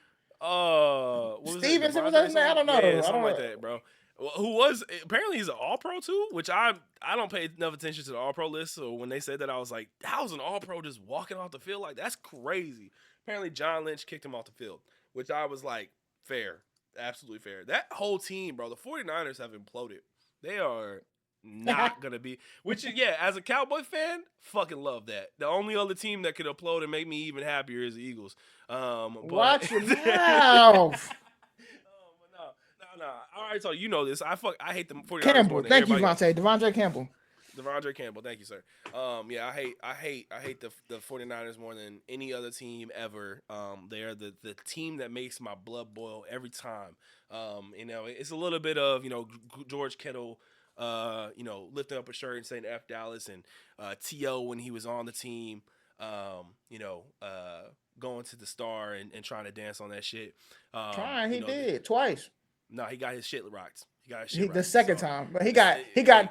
S1: what was
S2: Stevenson was
S1: that?
S2: that? I don't know.
S1: Yeah, something like that, bro. who was apparently he's an All Pro too, which I don't pay enough attention to the All Pro list. So when they said that, I was like, how's an All Pro just walking off the field? Like that's crazy. Apparently John Lynch kicked him off the field, which I was like, fair, absolutely fair. That whole team, bro, the 49ers have imploded. They are not gonna be. Which yeah, as a Cowboy fan, fucking love that. The only other team that could implode and make me even happier is the Eagles.
S2: Watch your mouth.
S1: No. I already told you, you know this. I hate the 49ers
S2: Campbell.
S1: more than
S2: Thank you,
S1: everybody else.
S2: Devontae Campbell.
S1: Devondre Campbell, thank you, sir. Yeah, I hate the 49ers more than any other team ever. They are the team that makes my blood boil every time. You know, it's a little bit of, you know, George Kittle, you know, lifting up a shirt and saying F Dallas, and T.O. when he was on the team, you know, going to the star and trying to dance on that shit.
S2: He did twice.
S1: No, he got his shit rocked. He got his shit rocked.
S2: The second time, but he got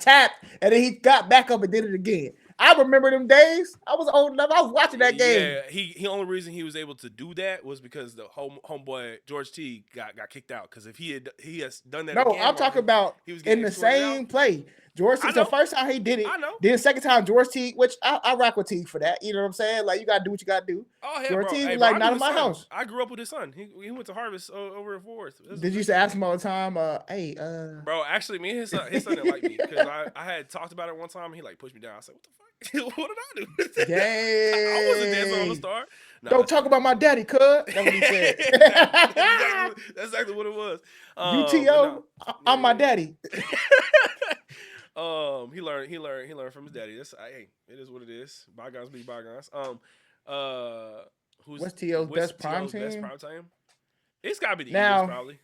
S2: tapped and then he got back up and did it again. I remember them days. I was old enough. I was watching that game.
S1: Yeah, he only reason he was able to do that was because the homeboy George T got kicked out. Because if he has done that,
S2: no,
S1: again,
S2: I'm talking about in the same play. George T, the first time he did it.
S1: I know.
S2: Then the second time, George T, which I rock with T for that. You know what I'm saying? Like you gotta do what you gotta do.
S1: Oh hell,
S2: George
S1: bro.
S2: T
S1: Hey,
S2: was like
S1: bro,
S2: not in my house.
S1: I grew up with his son. He went to Harvest over in Forest.
S2: Did you used to ask him all the time? Hey,
S1: bro. Actually, me and his son didn't like me because I had talked about it one time. And he like pushed me down. I said, "What the fuck? What did I do?"
S2: Dang.
S1: I wasn't dancing on the star.
S2: Nah, don't talk about my daddy, cuz. That's what he said.
S1: That's exactly what it was.
S2: UTO, I'm my daddy.
S1: He learned from his daddy. Hey, it is what it is. Bygones be bygones.
S2: What's T.O.'s best prime team?
S1: Best prime time? It's gotta be the Eagles, probably.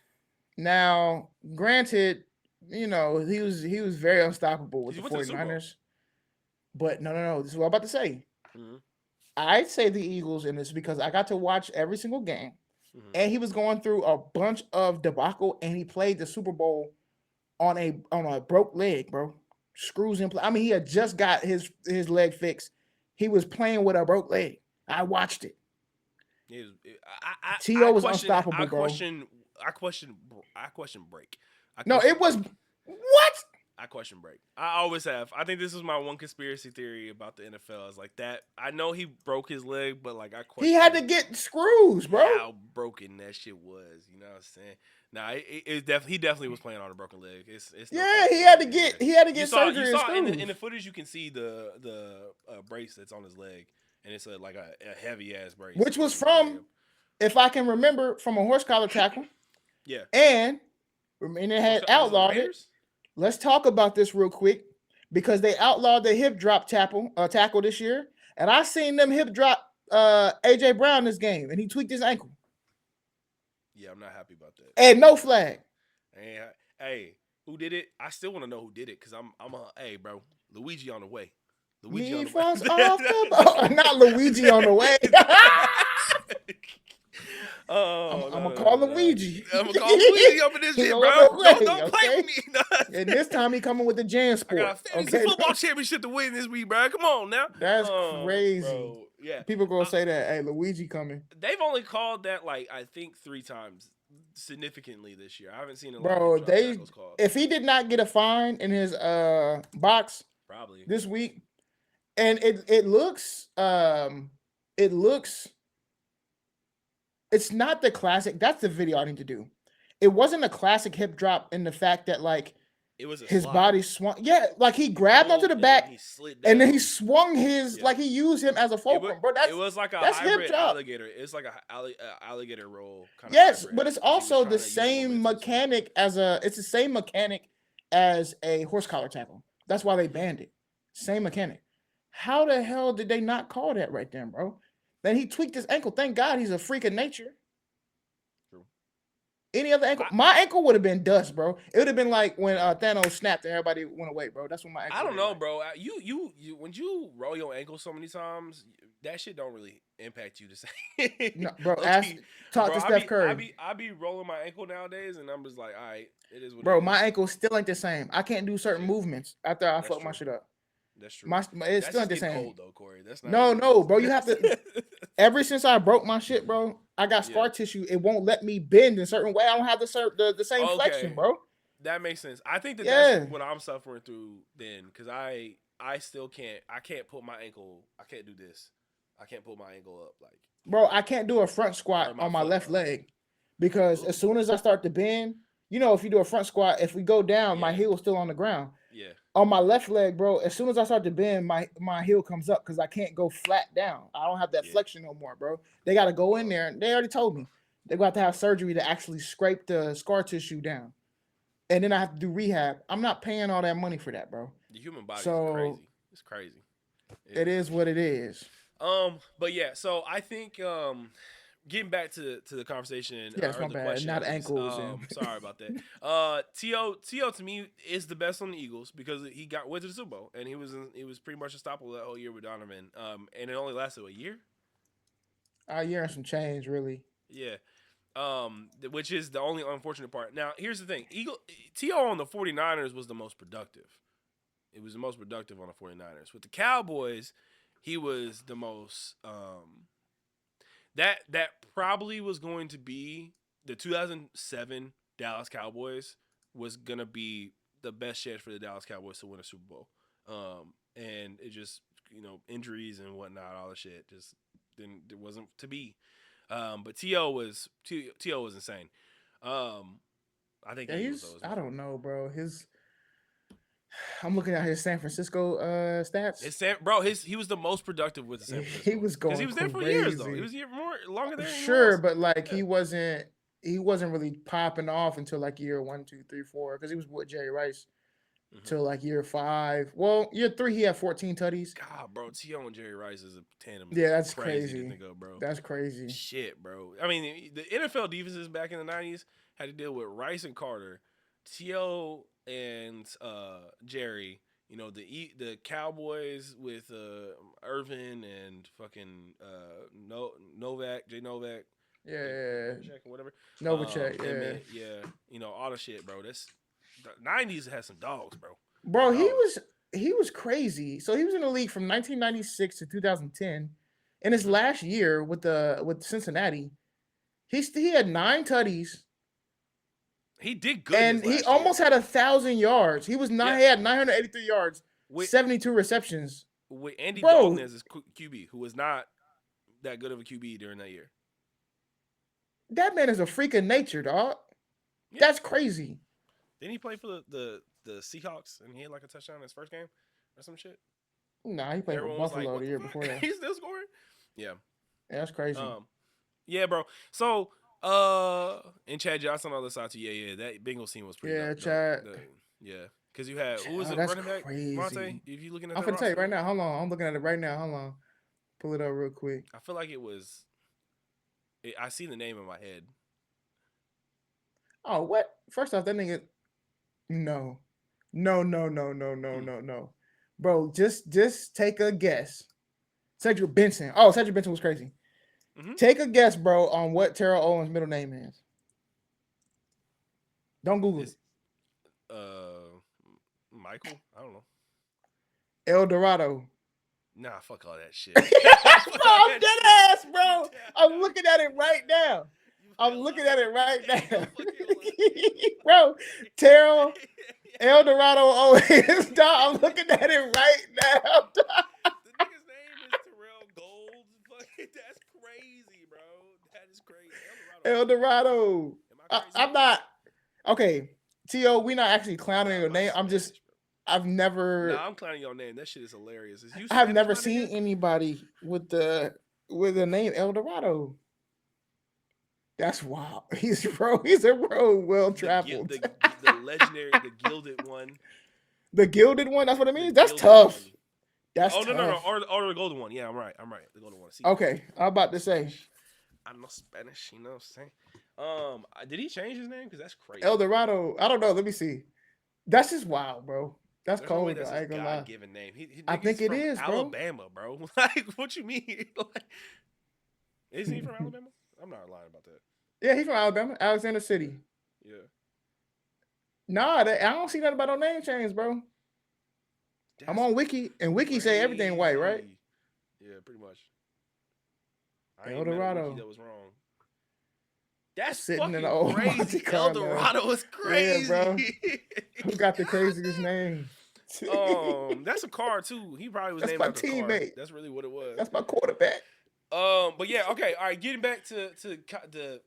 S2: Now, granted, you know, he was very unstoppable with the 49ers. But no. This is what I'm about to say. Mm-hmm. I'd say the Eagles, and it's because I got to watch every single game. Mm-hmm. And he was going through a bunch of debacle, and he played the Super Bowl on a broke leg, bro. Screws in play. I mean, he had just got his leg fixed. He was playing with a broke leg. I watched it. T.O. was unstoppable, bro.
S1: I question break.
S2: It was what?
S1: I question break. I always have. I think this is my one conspiracy theory about the NFL is like that. I know he broke his leg, but like I question.
S2: He had to get screws, bro.
S1: How broken that shit was. You know what I'm saying? Nah, he definitely was playing on a broken leg. It's
S2: yeah. He had to get surgery.
S1: You saw in the footage you can see the brace that's on his leg, and it's like a heavy ass brace,
S2: which was from, if I can remember, from a horse collar tackle.
S1: Yeah,
S2: and it had outlawed it. Let's talk about this real quick because they outlawed the hip drop tackle this year, and I seen them hip drop AJ Brown this game, and he tweaked his ankle.
S1: Yeah, I'm not happy about that.
S2: And no flag.
S1: Hey, who did it? I still want to know who did it because hey, bro, Luigi on the way. Luigi on the way.
S2: Not Luigi on the way. I'm gonna call Luigi.
S1: I'm gonna call Luigi up in this shit, bro. Don't play with me.
S2: And this time he coming with the Jan Sport.
S1: I got a fantasy football championship to win this week, bro. Come on now.
S2: That's crazy.
S1: Bro. Yeah,
S2: people gonna say that. Hey, Luigi coming.
S1: They've only called that like I think 3 times significantly this year. I haven't seen a lot of tackles called.
S2: If he did not get a fine in his box
S1: probably
S2: this week, and it looks. It's not the classic. That's the video I need to do. It wasn't a classic hip drop in the fact that like
S1: it was
S2: his body swung. Yeah, like he grabbed onto the back and then he swung his like he used him as a fulcrum, bro.
S1: It was like a hybrid alligator. It's like a alligator roll kind of.
S2: Yes, but it's also the same mechanic as a horse collar tackle. That's why they banned it. Same mechanic. How the hell did they not call that right then, bro? Then he tweaked his ankle. Thank God he's a freak of nature. True. Any other ankle? My ankle would have been dust, bro. It would have been like when Thanos snapped and everybody went away, bro. That's when my ankle.
S1: I don't know, bro. You when you roll your ankle so many times, that shit don't really impact you the same.
S2: No, bro. Talk to Steph Curry.
S1: I be rolling my ankle nowadays, and I'm just like, all right, it is what.
S2: Bro,
S1: it is.
S2: My ankle still ain't the same. I can't do certain movements after I fuck my shit up.
S1: That's true.
S2: It's still the same.
S1: Old, though, Corey. That's
S2: not no, bro. You have to. Ever since I broke my shit, bro, I got scar tissue. It won't let me bend in a certain way. I don't have the same flexion, bro.
S1: That makes sense. I think that that's
S2: Yeah,
S1: what I'm suffering through then, because I still can't put my ankle. I can't do this. I can't put my ankle up like
S2: bro, I can't do a front squat
S1: or my
S2: on my
S1: foot
S2: left
S1: up.
S2: leg because as
S1: Ooh,
S2: soon as I start to bend, if you do a front squat, if we go down, my
S1: yeah,
S2: heel is still on the ground.
S1: yeah.
S2: On my left leg, bro, as soon as I start to bend, my heel comes up because I can't go flat down. I don't have that
S1: Yeah.
S2: flexion no more, bro. They got to go in
S1: Well,
S2: there. They already told me they got to have surgery to actually scrape the scar tissue down, and then I have to do rehab. I'm not paying all that money for that, bro.
S1: the human body is
S2: So
S1: crazy. It's crazy. It
S2: it
S1: is.
S2: is what it is.
S1: But yeah, so I think getting back to the conversation
S2: Yes,
S1: or
S2: my
S1: the
S2: bad.
S1: question at
S2: Not
S1: least.
S2: ankles and
S1: Sorry about that. To to me is the best on the Eagles because he went to the Super Bowl and he was pretty much unstoppable that whole year with Donovan. And it only lasted a year.
S2: a year and some change, really.
S1: Yeah. Which is the only unfortunate part. Now, here's the thing. To on the 49ers was the most productive. It was the most productive on the 49ers. With the Cowboys, he was the most that probably was going to be the 2007 Dallas Cowboys was going to be the best chance for the Dallas Cowboys to win a Super Bowl. And it just, injuries and whatnot, all the shit just didn't it wasn't to be. But To was insane. I think the
S2: Yeah,
S1: Eagles though as
S2: I
S1: well.
S2: don't know, bro. I'm looking at his San Francisco stats.
S1: He was the most productive with the San
S2: He
S1: Francisco
S2: was
S1: because he
S2: going
S1: was there for years though. He
S2: crazy.
S1: was here more longer there than anyone
S2: Sure,
S1: else.
S2: but like
S1: Yeah.
S2: he wasn't really popping off until like year one, two, three, four, because he was with Jerry Rice
S1: Mm-hmm.
S2: till like year five. Well, year three he had 14 tutties.
S1: God, bro, T.O. and Jerry Rice is a tandem is
S2: Yeah, that's
S1: crazy to
S2: crazy.
S1: think of, bro.
S2: That's crazy.
S1: Shit, bro. I mean, the NFL defenses back in the '90s had to deal with Rice and Carter, T.O. and Jerry. The Cowboys with Irvin and fucking Novak, J Novak,
S2: Yeah,
S1: Novacek or whatever.
S2: Novacek. Yeah,
S1: Emmett, yeah, all the shit, bro. That's the '90s had some dogs, bro.
S2: bro, he
S1: Dogs.
S2: was he was crazy. So he was in the league from 1996 to 2010. In his
S1: Hmm.
S2: last year with Cincinnati, he had 9 tutties
S1: He did good his
S2: and he
S1: last year.
S2: almost had 1,000 yards. He was not.
S1: Yeah,
S2: He had 983 yards,
S1: with
S2: 72 receptions.
S1: with Andy Dalton
S2: Bro,
S1: as his QB, who was not that good of a QB during that year.
S2: that man is a freak of nature, dog.
S1: Yeah,
S2: That's crazy.
S1: didn't he play for the Seahawks and he had like a touchdown in his first game or some shit?
S2: Nah, he played for
S1: Everyone was like,
S2: Buffalo
S1: "What
S2: the
S1: the
S2: year
S1: fuck?
S2: before that.
S1: He's still scoring." Yeah.
S2: Yeah, that's crazy.
S1: Um. Yeah, bro. So, and Chad Johnson on the other side too. Yeah. That Bengals team was pretty
S2: Yeah,
S1: dope.
S2: Chad.
S1: Yeah, because you had who was
S2: Oh,
S1: it
S2: that's
S1: running back Vontae?
S2: crazy.
S1: If you looking at
S2: I'm
S1: that
S2: finna tell you
S1: roster,
S2: right now. Hold on. I'm looking at it right now. Hold on. Pull it up real quick.
S1: I feel like it was. I see the name in my head.
S2: Oh, what? First off, that nigga. No. No, no, no, no, no,
S1: Hmm.
S2: no, no. Bro, just take a guess. Cedric Benson. Oh, Cedric Benson was crazy.
S1: Mm-hmm.
S2: Take a guess, bro, on what Terrell Owens' middle name is. Don't Google it.
S1: It's Michael. I don't know.
S2: El Dorado.
S1: Nah, fuck all that shit.
S2: Bro,
S1: Fuck all
S2: I'm
S1: that
S2: dead
S1: shit.
S2: ass, bro. I'm looking at it right now. I'm looking at it right now. Bro, Terrell El Dorado Owens. Dog, I'm looking at it right now.
S1: The nigga's name is Terrell Gold. That's crazy, bro. That is crazy.
S2: El Dorado.
S1: Am I crazy?
S2: I'm not. Okay, T.O., we not actually clowning your
S1: I'm
S2: name. I'm just,
S1: Spanish, bro.
S2: I've never,
S1: Nah, I'm clowning your name. That shit is hilarious. Is you
S2: I have
S1: Spanish,
S2: never
S1: my
S2: seen
S1: nigga?
S2: anybody with the name El Dorado. That's wild. He's a bro well traveled.
S1: The legendary, the gilded one.
S2: The gilded one. That's what it
S1: The
S2: means. That's
S1: gilded
S2: tough.
S1: one.
S2: That's
S1: Oh no,
S2: tough.
S1: or the golden one. Yeah, I'm right. The golden one. See,
S2: Okay, I'm about to say
S1: I know Spanish. You know what I'm saying? Did he change his name? Because that's crazy.
S2: El Dorado. I don't know. Let me see. That's just wild, bro. That's
S1: There's no way
S2: cold. Though.
S1: that's
S2: I
S1: his
S2: ain't gonna
S1: God
S2: lie.
S1: given name.
S2: I
S1: He's
S2: think it
S1: from
S2: is, bro.
S1: Alabama, bro. Like, what you mean? Like, is he from Alabama? I'm not lying about that.
S2: Yeah, he's from Alabama, Alexander City.
S1: Yeah,
S2: Nah, I don't see nothing about no name change, bro. I'm
S1: that's
S2: on Wiki, and Wiki say everything white, right?
S1: crazy. Yeah, pretty much. I
S2: El
S1: ain't met a wiki
S2: Dorado.
S1: that was wrong. That's
S2: sitting in
S1: fucking
S2: the old Monte
S1: crazy. El
S2: Carlo.
S1: Dorado is
S2: Yeah, bro.
S1: crazy.
S2: Who got the
S1: God
S2: craziest name?
S1: That's a car too. He probably was
S2: That's
S1: named
S2: my
S1: after a car.
S2: teammate.
S1: That's really what it was.
S2: That's my quarterback.
S1: But yeah, okay, all right. Getting back to the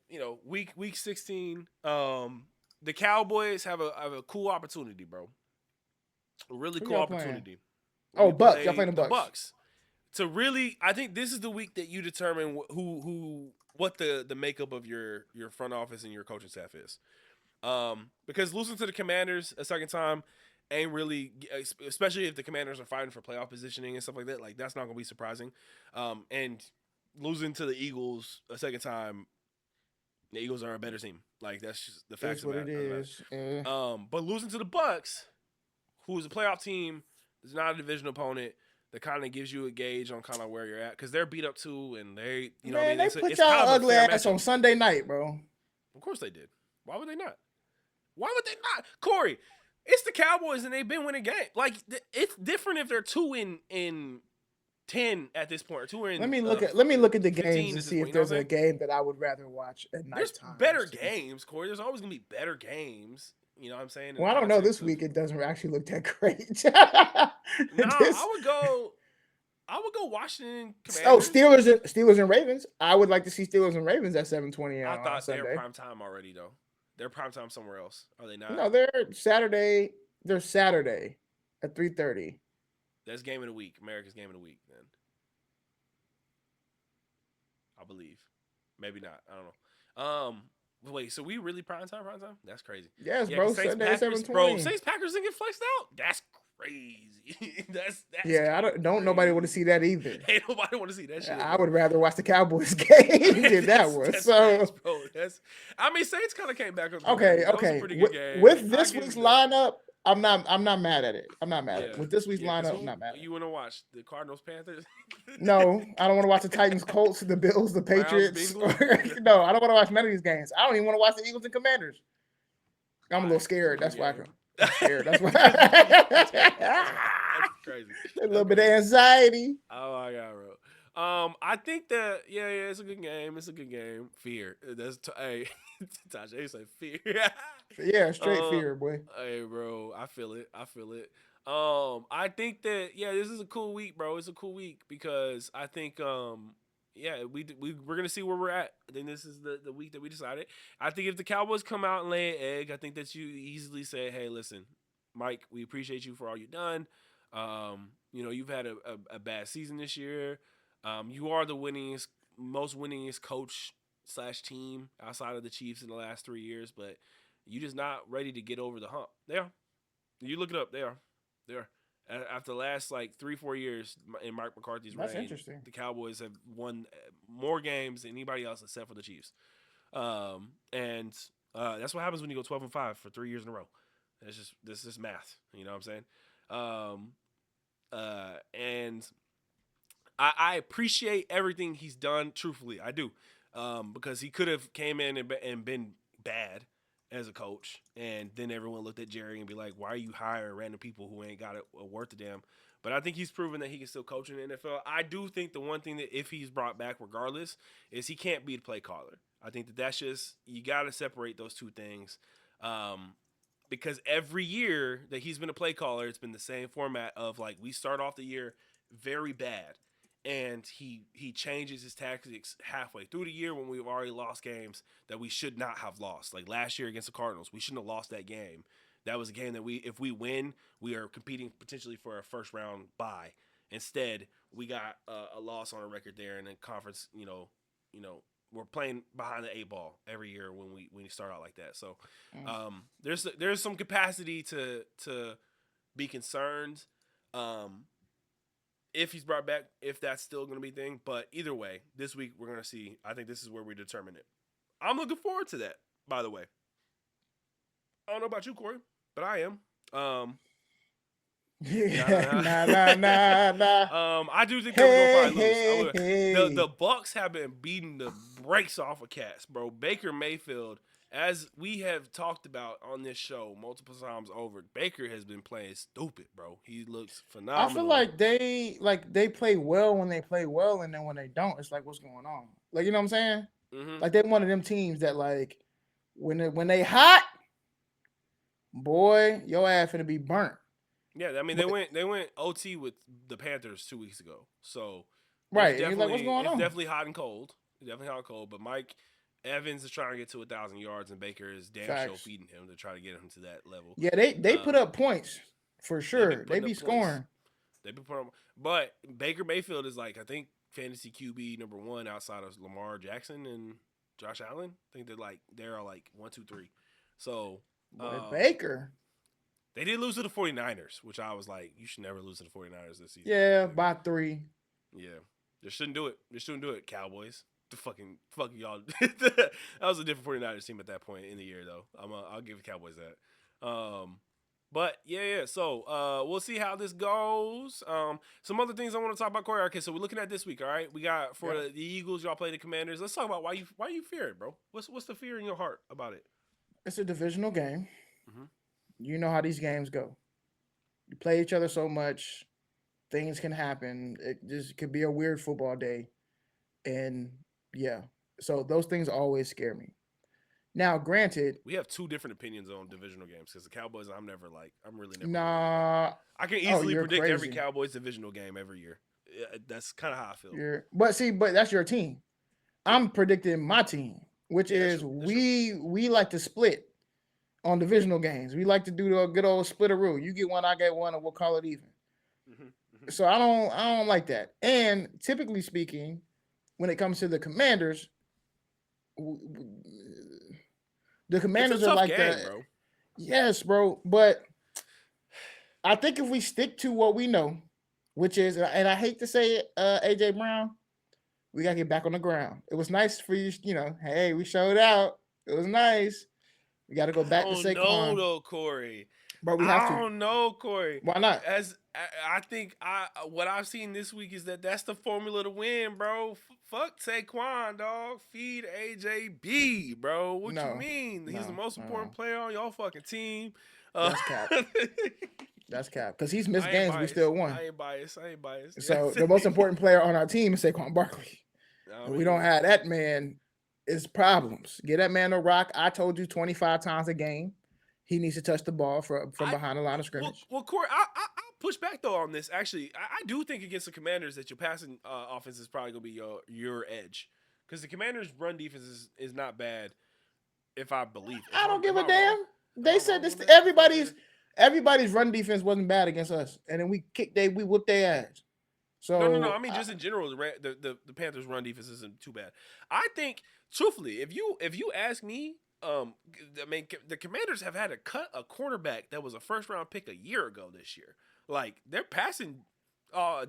S1: week 16. The Cowboys have a cool opportunity, bro. A really
S2: Who
S1: cool
S2: y'all playing?
S1: opportunity.
S2: Oh,
S1: We
S2: Bucks. Y'all
S1: play
S2: playing the
S1: the
S2: Bucks.
S1: Bucks. To really, I think this is the week that you determine what the makeup of your front office and your coaching staff is. Because losing to the Commanders a second time ain't really, especially if the Commanders are fighting for playoff positioning and stuff like that. Like that's not gonna be surprising. And losing to the Eagles a second time, the Eagles are a better team. Like that's just the facts
S2: It's
S1: of
S2: what
S1: that.
S2: it is. Yeah.
S1: But losing to the Bucks, who's a playoff team, is not a division opponent. That kind of gives you a gauge on kind of where you're at because they're beat up too, and they, what I
S2: Man,
S1: mean,
S2: they put
S1: it's kind
S2: y'all
S1: of a
S2: ugly
S1: fair
S2: ass
S1: matchup.
S2: on Sunday night, bro.
S1: Of course they did. Why would they not? Why would they not? Corey, it's the Cowboys and they've been winning games. Like it's different if they're 2-10 at this point, or 2
S2: Let
S1: in
S2: me look at the games
S1: 15
S2: and
S1: at this
S2: see
S1: point.
S2: if
S1: You know what
S2: there's
S1: I'm
S2: a
S1: saying?
S2: game that I would rather watch at
S1: There's
S2: nighttime.
S1: better games, Corey. There's always gonna be better games. You know what I'm saying?
S2: Well, I don't know. This week it doesn't actually look that great.
S1: Nah,
S2: This,
S1: I would go Washington
S2: oh,
S1: Commanders.
S2: Steelers and Ravens. I would like to see Steelers and Ravens at 7:20
S1: I
S2: on
S1: thought they were
S2: Sunday.
S1: prime time already though. They're prime time somewhere else. Are they not?
S2: No, they're Saturday. They're Saturday at 3:30.
S1: That's game of the week. America's game of the week. Then I believe, maybe not. I don't know. Wait. So we really prime time? Prime time? That's crazy.
S2: Yes,
S1: Yeah,
S2: bro.
S1: Saints
S2: Sunday
S1: Packers,
S2: 7:20.
S1: bro. Saints Packers didn't get flexed out. That's crazy. that's
S2: Yeah, I don't nobody want to see that either.
S1: Ain't nobody want to see that shit.
S2: I
S1: bro.
S2: would rather watch the Cowboys game than that one.
S1: That's
S2: So
S1: facts, bro. I mean, Saints kind of came back up.
S2: okay.
S1: That was a pretty good game.
S2: With this week's lineup, I'm not mad at it. I'm not mad at it. With this week's lineup, I'm not mad at it.
S1: You want to watch the Cardinals Panthers?
S2: No, I don't want to watch the Titans, Colts, the Bills, the Patriots. No, I don't want to watch none of these games. I don't even want to watch the Eagles and Commanders. I'm a little scared. That's why I'm scared. That's why.
S1: That's crazy.
S2: A little bit of anxiety.
S1: Oh my god, bro. I think that it's a good game. It's a good game. Fear. That's hey, Tajay said fear.
S2: Yeah, straight fear, boy.
S1: Hey, bro, I feel it. I think that this is a cool week, bro. It's a cool week because I think we're gonna see where we're at. I think this is the week that we decided. I think if the Cowboys come out and lay an egg, I think that you easily say, hey, listen, Mike, we appreciate you for all you've done. You've had a bad season this year. You are the most winningest coach / team outside of the Chiefs in the last 3 years, but you just not ready to get over the hump. They are. You look it up. They are. After the last 3-4 years in Mike McCarthy's reign, the Cowboys have won more games than anybody else except for the Chiefs. And that's what happens when you go 12-5 for 3 years in a row. This is math. You know what I'm saying? And I appreciate everything he's done. Truthfully, I do, because he could have came in and been bad as a coach, and then everyone looked at Jerry and be like, "Why are you hiring random people who ain't got it worth a damn?" But I think he's proven that he can still coach in the NFL. I do think the one thing that if he's brought back, regardless, is he can't be the play caller. I think that's just you got to separate those two things. Because every year that he's been a play caller, it's been the same format of we start off the year very bad, and he changes his tactics halfway through the year when we've already lost games that we should not have lost. Like last year against the Cardinals, we shouldn't have lost that game. That was a game that if we win, we are competing potentially for a first round bye. Instead, we got a loss on a record there, and in conference, we're playing behind the 8 ball every year when we start out like that. So there's some capacity to be concerned if he's brought back, if that's still going to be a thing. But either way, this week we're going to see. I think this is where we determine it. I'm looking forward to that, by the way. I don't know about you, Corey, but I am. Nah. I do think they're going to probably lose. The Bucks have been beating the brakes off of cats, bro. Baker Mayfield, as we have talked about on this show multiple times over, Baker has been playing stupid, bro. He looks phenomenal.
S2: I feel like they play well when they play well, and then when they don't, it's like, what's going on? You know what I'm saying?
S1: Mm-hmm.
S2: Like they one of them teams that like when they hot, boy, your ass finna be burnt.
S1: Yeah, I mean
S2: But
S1: they went OT with the Panthers 2 weeks ago, so
S2: right, and you're like, what's going
S1: it's
S2: on?
S1: definitely hot and cold. It's definitely hot and cold. But Mike Evans is trying to get to 1,000 yards, and Baker is damn show
S2: Facts.
S1: feeding him to try to get him to that level.
S2: Yeah, they put
S1: Um,
S2: up points for
S1: they be
S2: sure. They
S1: putting
S2: be
S1: up points.
S2: scoring.
S1: They be putting, but Baker Mayfield is like I think fantasy QB number one outside of Lamar Jackson and Josh Allen. I think they're like 1, 2, 3. So
S2: Boy,
S1: um,
S2: Baker.
S1: they did lose to the 49ers, which I was like, you should never lose to the 49ers this season.
S2: Yeah,
S1: But
S2: by 3.
S1: yeah, they shouldn't do it. They shouldn't do it, Cowboys. The fucking y'all. That was a different 49ers team at that point in the year, though. I'll give the Cowboys that. But yeah. So we'll see how this goes. Some other things I want to talk about, Corey. Okay, so we're looking at this week. All right, we got for
S2: Yep.
S1: the Eagles. Y'all play the Commanders. Let's talk about why you fear it, bro. What's the fear in your heart about it?
S2: It's a divisional game.
S1: Mm-hmm.
S2: You know how these games go. You play each other so much, things can happen. It just could be a weird football day. And yeah, so those things always scare me. Now, granted,
S1: We have two different opinions on divisional games because the Cowboys, I'm really never worried about.
S2: nah.
S1: I can
S2: Oh,
S1: easily
S2: you're
S1: predict every
S2: crazy.
S1: Cowboys divisional game every year. Yeah, that's kind of how I feel.
S2: But that's your team.
S1: Yeah,
S2: I'm predicting my team, which
S1: yeah, that's
S2: is
S1: true. That's true.
S2: we like to split on divisional games. We like to do the good old split a rule. You get one, I get one, and we'll call it even.
S1: Hmm. Hmm.
S2: So I don't like that. And typically speaking, when it comes to the Commanders, the
S1: It's a
S2: Commanders are
S1: tough
S2: like
S1: game,
S2: the
S1: bro.
S2: yes, bro. But I think if we stick to what we know, which is, and I hate to say it, AJ Brown, we gotta get back on the ground. It was nice for you, Hey, we showed out. It was nice. We got to go
S1: I
S2: back to
S1: don't know
S2: Saquon,
S1: though, Corey.
S2: but we have
S1: I
S2: to.
S1: don't know, Corey.
S2: Why not?
S1: As I think what I've seen this week is that's the formula to win, bro. Fuck Saquon, dog. Feed AJB, bro. What you
S2: No,
S1: mean? He's the
S2: no,
S1: most important
S2: no.
S1: player on your fucking team. Uh,
S2: That's cap. That's cap. Because he's missed
S1: I ain't
S2: games, we
S1: biased.
S2: still won.
S1: I ain't biased. I ain't biased.
S2: So the most important player on our team is Saquon Barkley.
S1: I
S2: And we don't
S1: mean,
S2: have that man. It's problems. Get that man a rock. I told you 25 times a game. He needs to touch the ball from
S1: I
S2: behind the line of scrimmage.
S1: Corey, I'll push back though on this. Actually, I do think against the Commanders that your passing offense is probably gonna be your edge because the Commanders' run defense is not bad. If I believe,
S2: I don't give
S1: am
S2: a
S1: I wrong?
S2: damn.
S1: Am
S2: They
S1: I
S2: said
S1: wrong
S2: this.
S1: on that?
S2: Everybody's run defense wasn't bad against us, and then we whipped their ass.
S1: No. I
S2: So
S1: mean, just in general, the Panthers' run defense isn't too bad. I think, truthfully, if you ask me, I mean, the Commanders have had to cut a cornerback that was a first round pick a year ago this year. Like their passing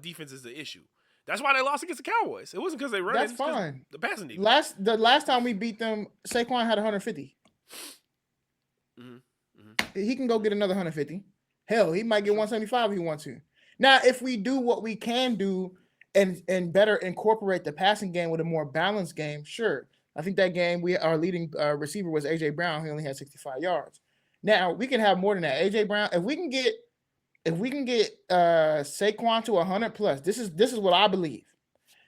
S1: defense is the issue. That's why they lost against the Cowboys. It wasn't because they run it;
S2: that's
S1: it's because
S2: fine.
S1: the passing defense.
S2: The last time we beat them, Saquon had 150.
S1: Mm-hmm. Mm-hmm.
S2: He can go get another 150. Hell, he might get
S1: True.
S2: 175 if he wants to. Now, if we do what we can do and better incorporate the passing game with a more balanced game, sure. I think that game our leading receiver was AJ Brown. He only had 65 yards. Now we can have more than that. AJ Brown, if we can get Saquon to 100 plus, this is what I believe.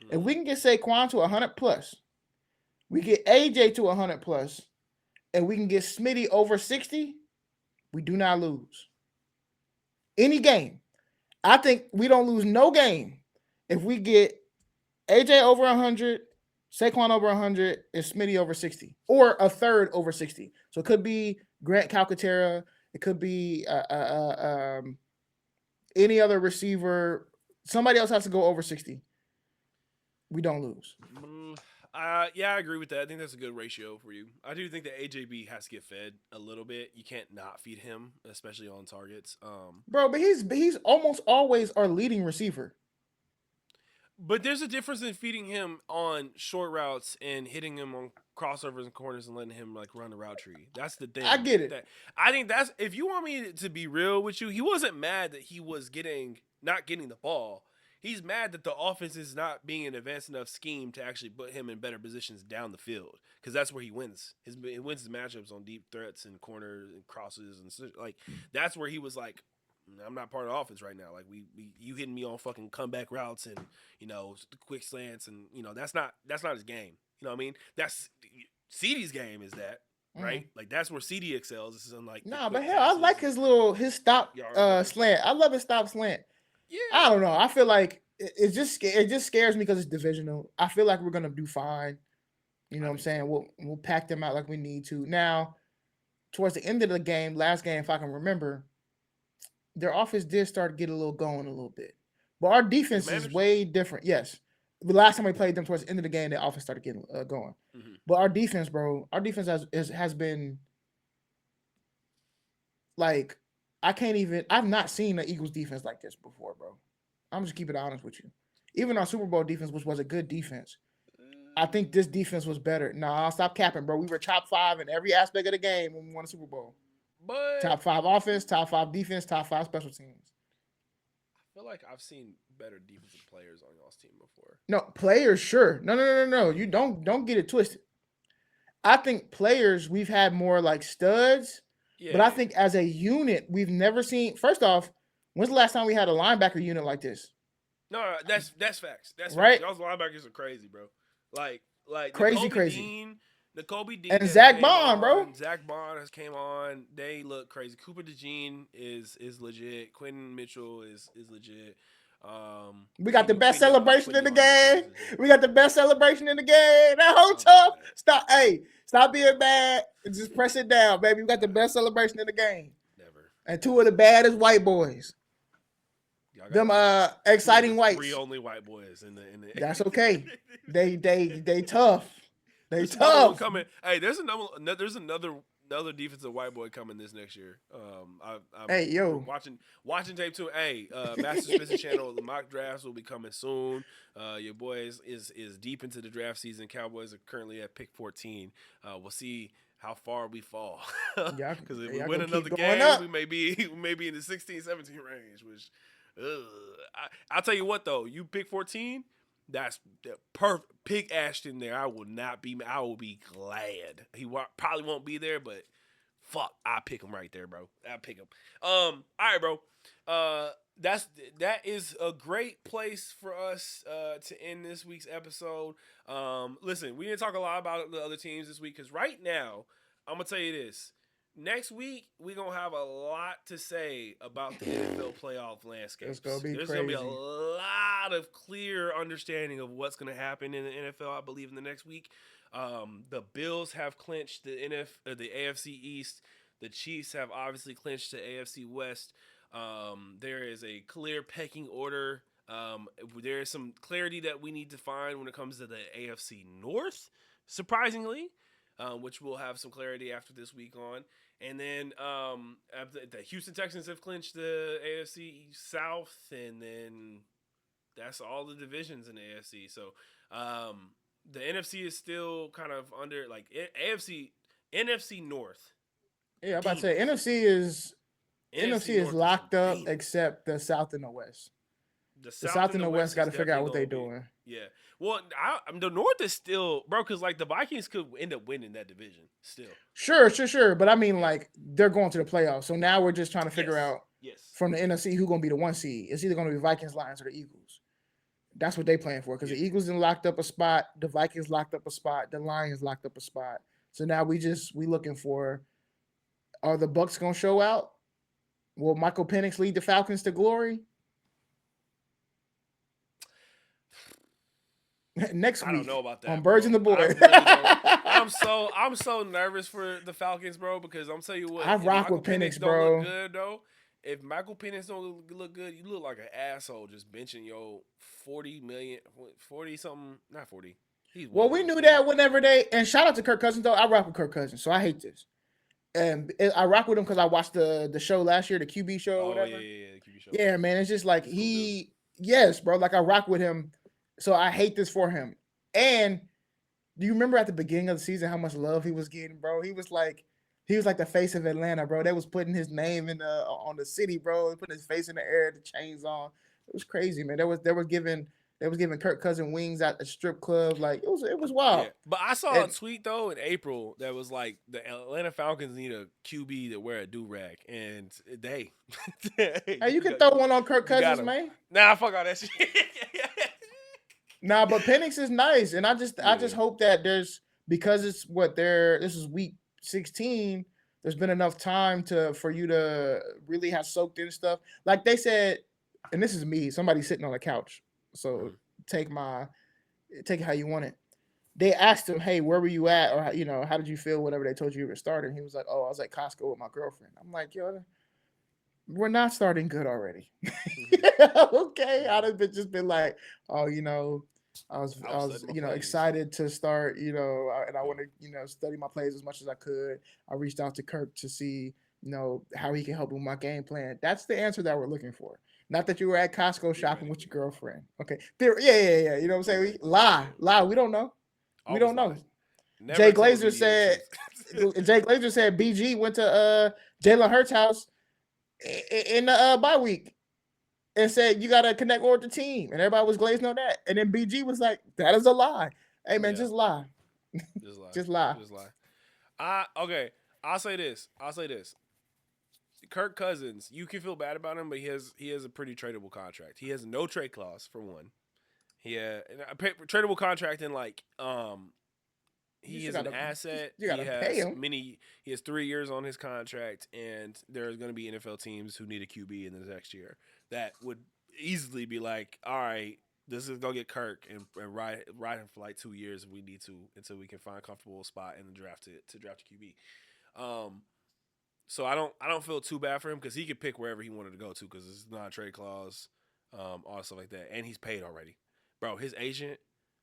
S1: Mm-hmm.
S2: If we can get Saquon to 100 plus, we get AJ to 100 plus, and we can get Smitty over 60, we do not lose any game. I think we don't lose no game if we get AJ over 100, Saquon over 100, and Smitty over 60, or a third over 60. So it could be Grant Calcaterra. It could be any other receiver. Somebody else has to go over 60. We don't lose.
S1: Yeah, I agree with that. I think that's a good ratio for you. I do think that AJB has to get fed a little bit. You can't not feed him, especially on targets.
S2: Bro, but he's almost always our leading receiver.
S1: But there's a difference in feeding him on short routes and hitting him on crossovers and corners and letting him like run the route tree. That's the thing.
S2: I get it.
S1: I think that's if you want me to be real with you, he wasn't mad that he was not getting the ball. He's mad that the offense is not being an advanced enough scheme to actually put him in better positions down the field because that's where he wins. He wins his matchups on deep threats and corners and crosses and like that's where he was like, I'm not part of the offense right now. Like you hitting me on fucking comeback routes and quick slants and that's not his game. You know what I mean? That's CeeDee's game is that,
S2: Mm-hmm.
S1: right? Like that's where CD excels. This is on like the
S2: Nah, but
S1: quick
S2: hell, I
S1: passes
S2: like
S1: and
S2: his stop
S1: yard movers.
S2: slant. I love his stop slant. I
S1: Yeah,
S2: don't know. I feel like it just scares me because it's divisional. I feel like we're gonna do fine. You know
S1: I
S2: what I'm
S1: think so.
S2: saying? We'll pack them out like we need to. Now, towards the end of the game, last game, if I can remember, their offense did start to get a little going a little bit. But our
S1: The
S2: defense is
S1: Commanders.
S2: way different. Yes. The last time we played them towards the end of the game, their offense started getting going.
S1: Mm-hmm.
S2: But our defense, bro, our defense has been like I can't even. I've not seen the Eagles defense like this before, bro. I'm just keeping it honest with you. Even our Super Bowl defense, which was a good defense, I think this defense was better. Nah, I'll stop capping, bro. We were top five in every aspect of the game when we won the Super Bowl.
S1: But
S2: Top five offense, top five defense, top five special teams.
S1: I feel like I've seen better defensive players on y'all's team before.
S2: No players, sure. No. You don't get it twisted. I think players we've had more like studs,
S1: Yeah,
S2: but I
S1: yeah.
S2: think as a unit we've never seen. First off, when's the last time we had a linebacker unit like this?
S1: No, that's facts. That's facts.
S2: Right?
S1: Y'all's linebackers are crazy, bro. Like
S2: Crazy, crazy.
S1: N'Kobe Dean
S2: And
S1: has
S2: Zach
S1: came
S2: Bond, bro.
S1: on. Zach Bond has came on. They look crazy. Cooper DeJean is legit. Quentin Mitchell is legit.
S2: We got the best celebration in the
S1: Quentin Mitchell
S2: game.
S1: is legit.
S2: We got the best celebration in the game. That whole
S1: Oh
S2: tough.
S1: my.
S2: Stop. Hey, stop being bad. And just press it down, baby. We got the best celebration in the game.
S1: Never.
S2: And two of the baddest white boys.
S1: Y'all
S2: Them
S1: got
S2: exciting
S1: the three
S2: whites.
S1: only white boys in the.
S2: That's okay. They tough. They
S1: There's another one
S2: tough.
S1: coming. Hey, there's another defensive white boy coming this next year. I'm
S2: Hey, yo.
S1: watching tape too. Hey, Master Spencer channel. The mock drafts will be coming soon. Your boy is deep into the draft season. Cowboys are currently at pick 14. We'll see how far we fall.
S2: Y'all,
S1: Because if we
S2: y'all
S1: win
S2: gonna keep
S1: another
S2: going
S1: game,
S2: up.
S1: we may be in the 16, 17 range. Which, I'll tell you what though, you pick 14. That's the perfect. Pick Ashton there. I will not be. I will be glad. Probably won't be there, but fuck, I pick him right there, bro. I pick him. All right, bro. That is a great place for us to end this week's episode. Listen, we didn't talk a lot about the other teams this week because right now I'm gonna tell you this. Next week, we're going to have a lot to say about the NFL playoff landscape.
S2: It's gonna be
S1: There's
S2: crazy.
S1: going to be a lot of clear understanding of what's going to happen in the NFL, I believe, in the next week. The Bills have clinched the AFC East. The Chiefs have obviously clinched the AFC West. There is a clear pecking order. There is some clarity that we need to find when it comes to the AFC North, surprisingly. Which we'll have some clarity after this week on. And then the Houston Texans have clinched the AFC South, and then that's all the divisions in the AFC. So the NFC is still kind of under like NFC North.
S2: Yeah, I'm about to say NFC is
S1: North
S2: locked
S1: some
S2: up
S1: demons.
S2: except the South and the West.
S1: The
S2: South and the West got to
S1: is
S2: figure out
S1: definitely
S2: what they're
S1: gonna be-
S2: doing.
S1: Yeah. Well, the North is still, bro, because like the Vikings could end up winning that division still.
S2: Sure. But I mean, like, they're going to the playoffs. So now we're just trying to figure out
S1: Yes.
S2: from the NFC who's going to be the one seed. It's either going to be Vikings, Lions, or the Eagles. That's what they playing for because the Eagles then locked up a spot, the Vikings locked up a spot, the Lions locked up a spot. So now we looking for, are the Bucks going to show out? Will Michael Penix lead the Falcons to glory? Next week,
S1: I don't know about that
S2: on Birds
S1: bro.
S2: and the Boy.
S1: I really don't. I'm so nervous for the Falcons, bro, because I'm telling you what,
S2: I
S1: if
S2: rock
S1: Michael
S2: with Penix,
S1: don't
S2: bro.
S1: look good though. If Michael Penix don't look good, you look like an asshole just benching your 40 million, 40 something, not 40.
S2: Well, we knew that whenever and shout out to Kirk Cousins though. I rock with Kirk Cousins, so I hate this. And I rock with him because I watched the show last year, the QB show or whatever.
S1: Yeah, the QB show.
S2: Yeah, man, it's just like yes, bro. Like I rock with him, so I hate this for him. And do you remember at the beginning of the season how much love he was getting, bro? He was like the face of Atlanta, bro. They was putting his name on the city, bro. Putting his face in the air, the chains on. It was crazy, man. They was giving Kirk Cousins wings at the strip club. Like it was wild.
S1: Yeah, but I saw a tweet though in April that was like the Atlanta Falcons need a QB to wear a do rag, and hey,
S2: you can throw one on Kirk Cousins, man.
S1: Nah, fuck all that shit.
S2: Nah, but Penix is nice, and I just
S1: Yeah.
S2: hope that there's because it's what they're this is week 16. There's been enough time for you to really have soaked in stuff. Like they said, and this is me, somebody sitting on the couch. So
S1: Mhm.
S2: take my take it how you want it. They asked him, "Hey, where were you at?" Or how did you feel? Whatever they told you were starting. He was like, "Oh, I was at Costco with my girlfriend." I'm like, "Yo, we're not starting good already."
S1: Mhm.
S2: Okay, I'd
S1: Mhm.
S2: have just been like, "Oh, I was
S1: I
S2: I
S1: was
S2: was
S1: studying my plays.
S2: excited to start, and I
S1: Yeah.
S2: want to study my plays as much as I could." I reached out to Kirk to see how he can help with my game plan. That's the answer that we're looking for. Not that you were at Costco shopping with your
S1: Theoretically.
S2: girlfriend. Okay, yeah. You know what I'm saying? Lie,
S1: Yeah.
S2: lie. We don't know. We
S1: Always
S2: don't
S1: lie.
S2: know.
S1: Never
S2: Jay
S1: tell
S2: Glazer
S1: media the
S2: said.
S1: truth.
S2: Jay Glazer said BG went to Jalen Hurts' house in the bye week and said you got to connect more with the team, and everybody was glazing on that. And then BG was like, "That is a lie." Hey man,
S1: Yeah.
S2: just lie,
S1: Just lie.
S2: just lie.
S1: Just lie. Okay. I'll say this. I'll say this. Kirk Cousins, you can feel bad about him, but he has a pretty tradable contract. He has no trade clause for one. He a tradable contract in like
S2: You
S1: he
S2: still
S1: is an
S2: gotta
S1: asset.
S2: you gotta pay him.
S1: He has 3 years on his contract, and there's going to be NFL teams who need a QB in the next year that would easily be like, all right, this is go get Kirk and ride him for like 2 years if we need to until we can find a comfortable spot in the draft to draft a QB. Um, so I don't feel too bad for him because he could pick wherever he wanted to go to because it's not a trade clause, all stuff like that, and he's paid already, bro. His agent,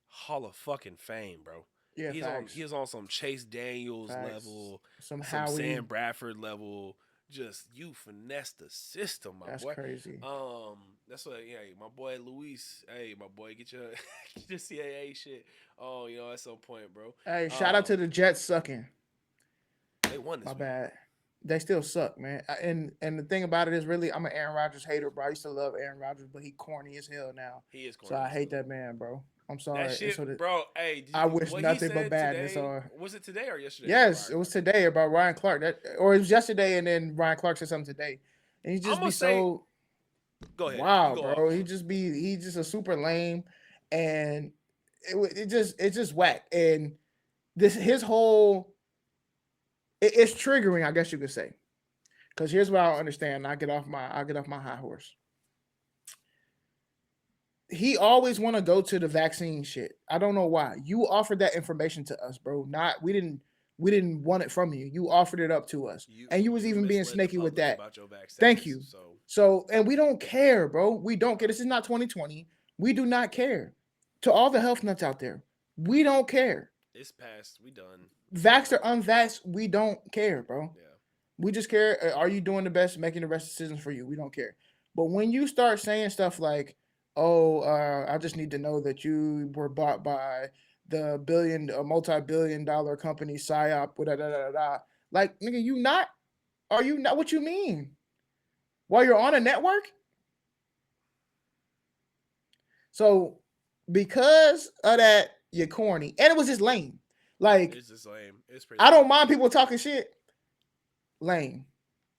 S1: Hall of fucking Fame, bro.
S2: Yeah,
S1: He's on
S2: facts,
S1: he's on some Chase Daniels
S2: facts.
S1: level,
S2: Some
S1: some Sam
S2: Howie,
S1: Bradford level. Just you finesse the system, my
S2: that's
S1: boy.
S2: crazy.
S1: That's what yeah, my boy Luis. Hey, my boy, get your get your CAA shit. Oh, at some point, bro.
S2: Hey, shout out
S1: Um,
S2: to the Jets sucking.
S1: they won
S2: My
S1: this week.
S2: bad. They still suck, man. And the thing about it is, really, I'm an Aaron Rodgers hater, bro. I used to love Aaron Rodgers, but he corny as hell now.
S1: He is
S2: So
S1: corny
S2: I
S1: as
S2: hate
S1: hell.
S2: that man, bro. I'm
S1: That
S2: sorry. And
S1: shit,
S2: so that
S1: bro. Hey,
S2: I wish
S1: what he
S2: nothing but
S1: said
S2: badness
S1: today?
S2: on.
S1: Was it today or yesterday about
S2: Yes,
S1: Ryan
S2: it was
S1: Clark?
S2: today about Ryan Clark. Or it was yesterday, and then Ryan Clark said something today, and he
S1: I'm
S2: just be
S1: gonna say,
S2: so
S1: go ahead. You
S2: wow,
S1: go
S2: bro.
S1: off.
S2: He just a super lame, and it's just whack. And this his whole it's triggering, I guess you could say. Because here's what I don't understand. I get off my high horse. He always want to go to the vaccine shit. I don't know why. You offered that information to us, bro. Not we didn't want it from you. You offered it up to us.
S1: You
S2: And you was
S1: you
S2: even being
S1: misled the
S2: snaky with
S1: public
S2: that.
S1: about your
S2: Thank
S1: vaccines.
S2: you.
S1: So
S2: So, and we don't care, bro. We don't care. This is not 2020. We do not care. To all the health nuts out there, we don't care.
S1: it's past. We done.
S2: Vaxxed or unvaxxed, we don't care, bro.
S1: Yeah.
S2: We just care. Are you doing the best, making the best decisions for you? We don't care. But when you start saying stuff like, "Oh, I just need to know that you were bought by the multi-billion-dollar company psyop," da da da da, like nigga, you not? Are you not? What you mean? While you're on a network? So because of that, you're corny, and it was just lame. Like
S1: It's just lame. It's pretty
S2: I
S1: lame.
S2: don't mind people talking shit. Lame.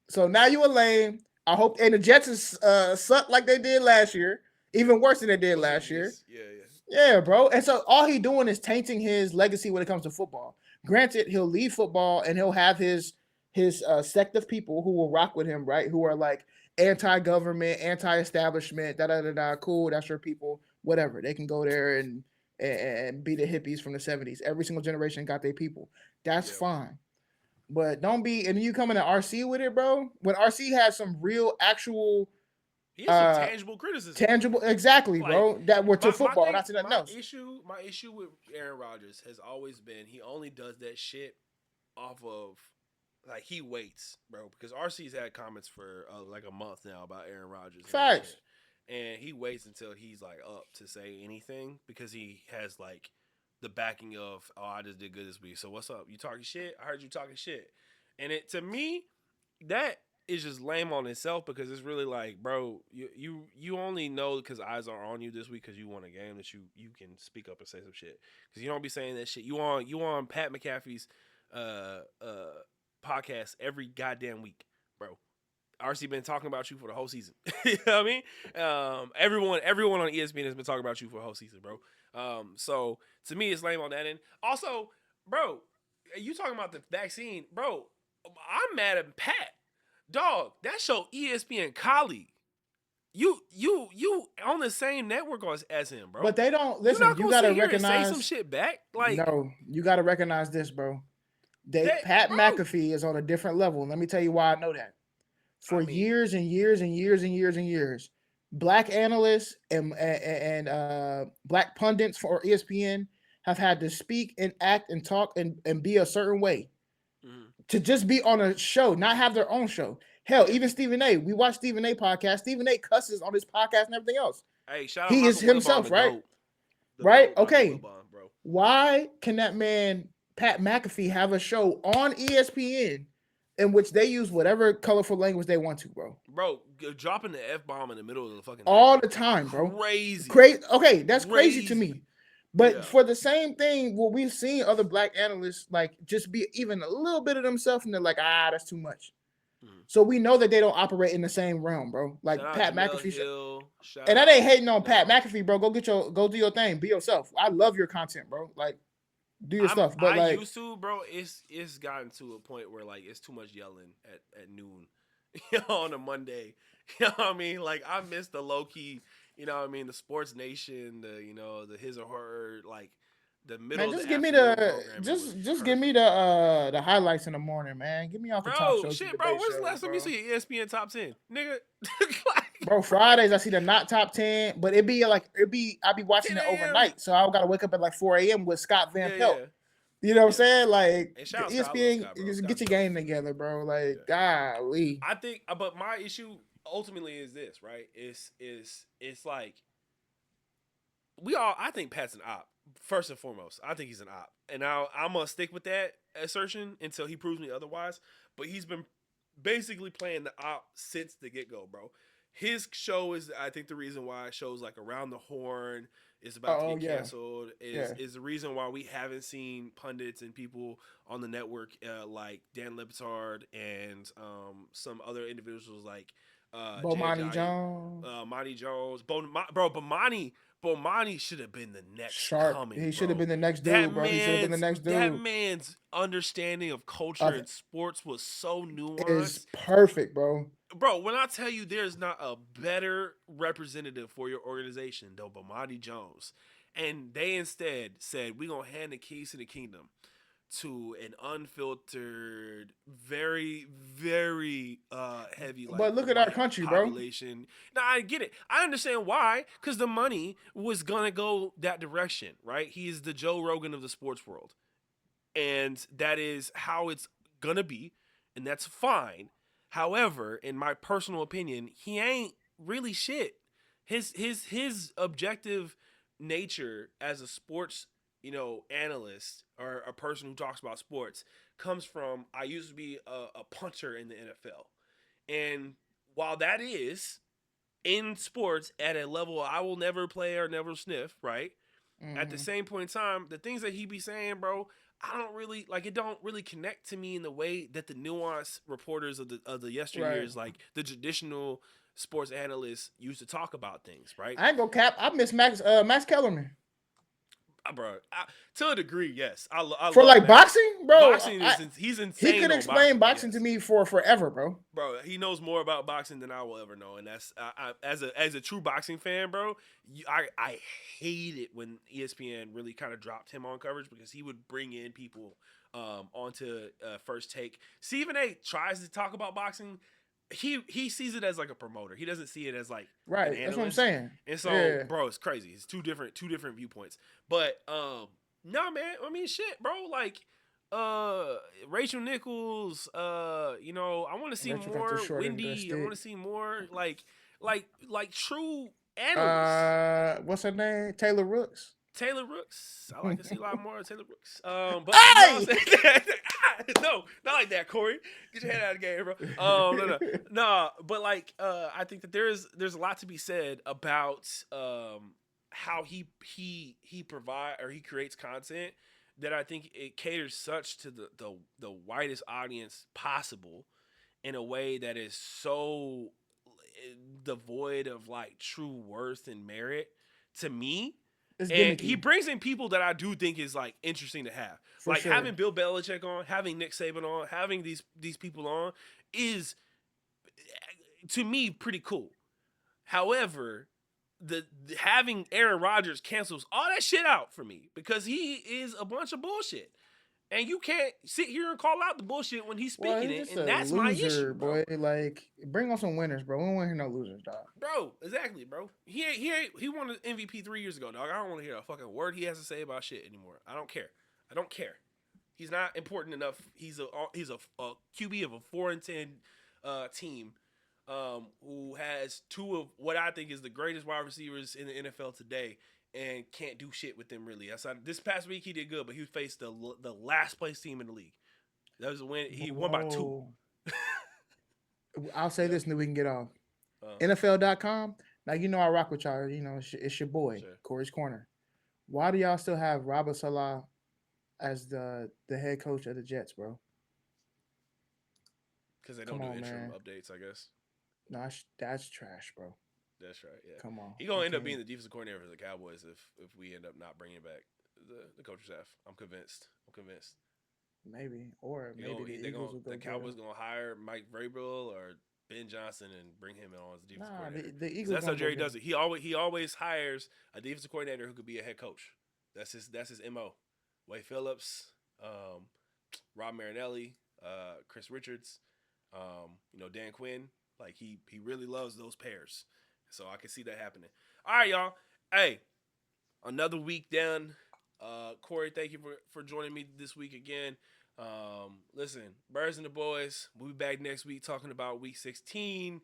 S2: So now you a lame. I hope and the Jets is suck like they did last year, even worse than they did
S1: What's
S2: last year.
S1: yeah, yeah.
S2: Yeah, bro. And so all he doing is tainting his legacy when it comes to football. Granted, he'll leave football and he'll have his sect of people who will rock with him, right? Who are like anti-government, anti-establishment, da da da da. Cool, that's your people. Whatever, they can go there and be the hippies from the '70s. Every single generation got their people. That's
S1: Yeah.
S2: fine. But don't be and you coming to RC with it, bro. When RC has some real, actual,
S1: He has some
S2: uh,
S1: tangible criticism.
S2: tangible, exactly,
S1: Like
S2: bro. That were to
S1: my
S2: football,
S1: thing,
S2: not to nothing else.
S1: my issue with Aaron Rodgers has always been he only does that shit off of like he waits, bro. Because RC's had comments for like a month now about Aaron Rodgers and that
S2: Facts.
S1: shit, and he waits until he's like up to say anything because he has like the backing of I just did good this week. So what's up? You talking shit? I heard you talking shit, and it to me that is just lame on itself because it's really like, bro, you only know because eyes are on you this week because you won a game that you can speak up and say some shit because you don't be saying that shit. You on Pat McAfee's uh uh podcast every goddamn week, bro. RC been talking about you for the whole season. You know what I mean? Everyone on ESPN has been talking about you for the whole season, bro. So to me, it's lame on that end. Also, bro, you talking about the vaccine, bro? I'm mad at Pat. Dog, that show ESPN colleague. You on the same network as him, bro.
S2: But they don't
S1: You
S2: listen.
S1: not
S2: You
S1: gonna sit
S2: gotta
S1: here and say some
S2: recognize.
S1: shit back? Like
S2: No, you gotta recognize this, bro.
S1: that,
S2: Pat
S1: bro.
S2: McAfee is on a different level. Let me tell you why I know that.
S1: I
S2: For
S1: mean,
S2: years and years and years and years and years, black analysts and black pundits for ESPN have had to speak and act and talk and be a certain way
S1: mhm,
S2: to just be on a show, not have their own show. Hell,
S1: yeah.
S2: even Stephen A. We watch Stephen A. podcast. Stephen A. cusses on his podcast and everything else.
S1: Hey, shout out
S2: He is
S1: Michael Wilbon,
S2: himself,
S1: the
S2: right?
S1: goat,
S2: Right?
S1: Michael
S2: Okay.
S1: Wilbon, bro.
S2: Why can that man Pat McAfee have a show on ESPN in which they use whatever colorful language they want to, bro?
S1: Bro, dropping the F bomb in the middle of the fucking thing,
S2: All the time, bro.
S1: crazy,
S2: Crazy. Okay, that's crazy to
S1: crazy.
S2: me. But
S1: Yeah,
S2: for the same thing, what we've seen other black analysts like just be even a little bit of themselves, and they're like, that's too much.
S1: mhm.
S2: So we know that they don't operate in the same realm, bro.
S1: Shout
S2: Like
S1: out
S2: Pat
S1: Jamel
S2: McAfee,
S1: Hill. Shout
S2: and that ain't
S1: out,
S2: hating on Pat
S1: no.
S2: McAfee, bro. Go do your thing, be yourself. I love your content, bro. Like do your stuff, but
S1: I
S2: like
S1: used to, bro. It's gotten to a point where like it's too much yelling at noon, on a Monday. You know what I mean? Like I miss the low key. You know what I mean? The Sports Nation, the his or her, like the middle
S2: man,
S1: of
S2: just
S1: the
S2: give me
S1: afternoon
S2: the
S1: programming was
S2: just give me
S1: perfect.
S2: the highlights in the morning, man. Give me off the top
S1: Bro,
S2: shows, the
S1: shit, bro.
S2: debate
S1: When's the
S2: shows,
S1: last time you
S2: bro.
S1: see ESPN top 10, nigga?
S2: Bro, Fridays I see the not top 10, but I be watching
S1: 10
S2: it
S1: a.m.
S2: overnight, so I gotta wake up at like 4 a.m. with Scott Van
S1: Yeah,
S2: Pelt.
S1: yeah,
S2: You know what I'm
S1: yeah.
S2: saying? Like
S1: And
S2: the
S1: shout out Scott. I love
S2: ESPN,
S1: Scott, bro.
S2: just get
S1: Scott's
S2: your
S1: dope.
S2: game together, bro.
S1: Yeah.
S2: Like, golly.
S1: I think, but my issue ultimately is this, right? It's like we all. I think Pat's an op. First and foremost, I think he's an op, and I'm gonna stick with that assertion until he proves me otherwise. But he's been basically playing the op since the get go, bro. His show is, I think, the reason why shows like Around the Horn is about to
S2: Oh
S1: get
S2: yeah,
S1: canceled. Is
S2: yeah.
S1: is the reason why we haven't seen pundits and people on the network like Dan Lipitard and some other individuals like Jay
S2: Bomani
S1: Ajayi,
S2: Jones,
S1: Monty Jones, bro. Bomani should have been the next
S2: Sharp.
S1: coming,
S2: He should have
S1: bro.
S2: been the next
S1: That
S2: dude, bro. He should have been the
S1: man's
S2: next
S1: that
S2: dude.
S1: man's understanding of culture
S2: Of
S1: and sports was so
S2: is
S1: nuanced,
S2: perfect, bro.
S1: bro. When I tell you there's not a better representative for your organization than Bomani Jones, and they instead said we're gonna hand the keys to the kingdom to an unfiltered, very, very heavy like
S2: But look at our
S1: white
S2: country, bro.
S1: population. Now I get it. I understand why, because the money was gonna go that direction, right? He is the Joe Rogan of the sports world, and that is how it's gonna be, and that's fine. However, in my personal opinion, he ain't really shit. His objective nature as a sports, analyst or a person who talks about sports comes from I used to be a punter in the NFL. And while that is in sports at a level I will never play or never sniff, right? At the
S2: Mm-hmm.
S1: same point in time, the things that he be saying, bro, I don't really like. It don't really connect to me in the way that the nuanced reporters of the
S2: Right.
S1: yesteryears, like the traditional sports analysts, used to talk about things, right?
S2: I ain't gonna cap. I miss Max Kellerman.
S1: Bro, to a degree, yes, I
S2: For
S1: love
S2: like
S1: Max.
S2: boxing, bro.
S1: Boxing he's
S2: He
S1: insane
S2: could
S1: on
S2: explain
S1: boxing.
S2: boxing to
S1: Yes,
S2: me for forever, bro.
S1: bro, he knows more about boxing than I will ever know, and that's as a true boxing fan, bro. I hate it when ESPN really kind of dropped him on coverage because he would bring in people onto First Take. Stephen A. tries to talk about boxing. He sees it as like a promoter. He doesn't see it as like an
S2: Right. That's what I'm
S1: analyst.
S2: saying.
S1: And so,
S2: Yeah.
S1: bro, it's crazy. It's two different viewpoints. But no, man. I mean, shit, bro. Like, Rachel Nichols. I want to see
S2: Rachel got too
S1: more
S2: short end of the
S1: Wendy. I want
S2: stick.
S1: to see more like true analysts.
S2: What's her name? Taylor Rooks.
S1: Taylor Rooks. I like to see a lot more of Taylor Rooks. But you know
S2: Hey!
S1: what I'm saying? No, not like that, Corey. Get your head out of the game, bro. No. But like, I think that there's a lot to be said about how he provide or he creates content that I think it caters such to the widest audience possible in a way that is so devoid of like true worth and merit to me
S2: It's
S1: And he
S2: gimmicky
S1: brings in people that I do think is like interesting to have.
S2: for
S1: Like
S2: sure.
S1: having Bill Belichick on, having Nick Saban on, having these people on is to me pretty cool. However, the having Aaron Rodgers cancels all that shit out for me because he is a bunch of bullshit. And you can't sit here and call out the bullshit when he's
S2: Well,
S1: speaking
S2: he's
S1: it,
S2: just
S1: and
S2: a
S1: that's my
S2: loser,
S1: issue, bro.
S2: boy. Like, bring on some winners, bro. We don't want to hear no losers, dog.
S1: Bro, exactly, bro. He won the MVP 3 years ago, dog. I don't want to hear a fucking word he has to say about shit anymore. I don't care. I don't care. He's not important enough. He's a QB of a 4-10 team who has two of what I think is the greatest wide receivers in the NFL today, and can't do shit with them really. Outside this past week, he did good, but he faced the last place team in the league. That was a win. He won by 2.
S2: Whoa. I'll say
S1: You know,
S2: this and then we can get off.
S1: uh,
S2: NFL.com. Now, you know I rock with y'all. You know, it's your boy,
S1: sure.
S2: Corey's Corner. Why do y'all still have Robert Salah as the head coach of the Jets, bro?
S1: Because they don't
S2: Come
S1: do
S2: on,
S1: interim
S2: man.
S1: updates, I guess.
S2: No, that's trash, bro.
S1: That's right. Yeah,
S2: Come on.
S1: he gonna
S2: You
S1: end up
S2: can't.
S1: being the defensive coordinator for the Cowboys if we end up not bringing back the coaching staff. I'm convinced. I'm convinced.
S2: Maybe. Or maybe the Eagles will go
S1: The
S2: get him.
S1: Cowboys gonna hire Mike Vrabel or Ben Johnson and bring him on as the defensive
S2: Nah,
S1: coordinator.
S2: the
S1: Because
S2: Eagles
S1: that's how
S2: gonna go
S1: Jerry
S2: get
S1: does
S2: him.
S1: it. He always hires a defensive coordinator who could be a head coach. That's his mo. Wade Phillips, Rob Marinelli, Chris Richards, Dan Quinn. Like he really loves those pairs. So I can see that happening. All right, y'all. Hey, another week down. Corey, thank you for joining me this week again. Listen, Birds and the Boys, we'll be back next week talking about week 16.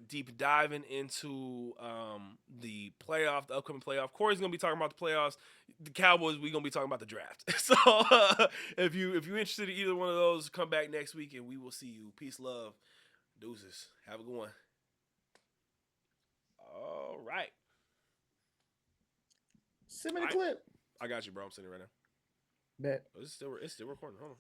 S1: Deep diving into the upcoming playoff. Corey's gonna be talking about the playoffs. The Cowboys, we're gonna be talking about the draft. So if you're interested in either one of those, come back next week and we will see you. Peace, love, deuces. Have a good one. All right.
S2: Send me the
S1: All right.
S2: clip.
S1: I got you, bro. I'm sitting right now.
S2: Bet.
S1: Oh, it's still recording. Hold on.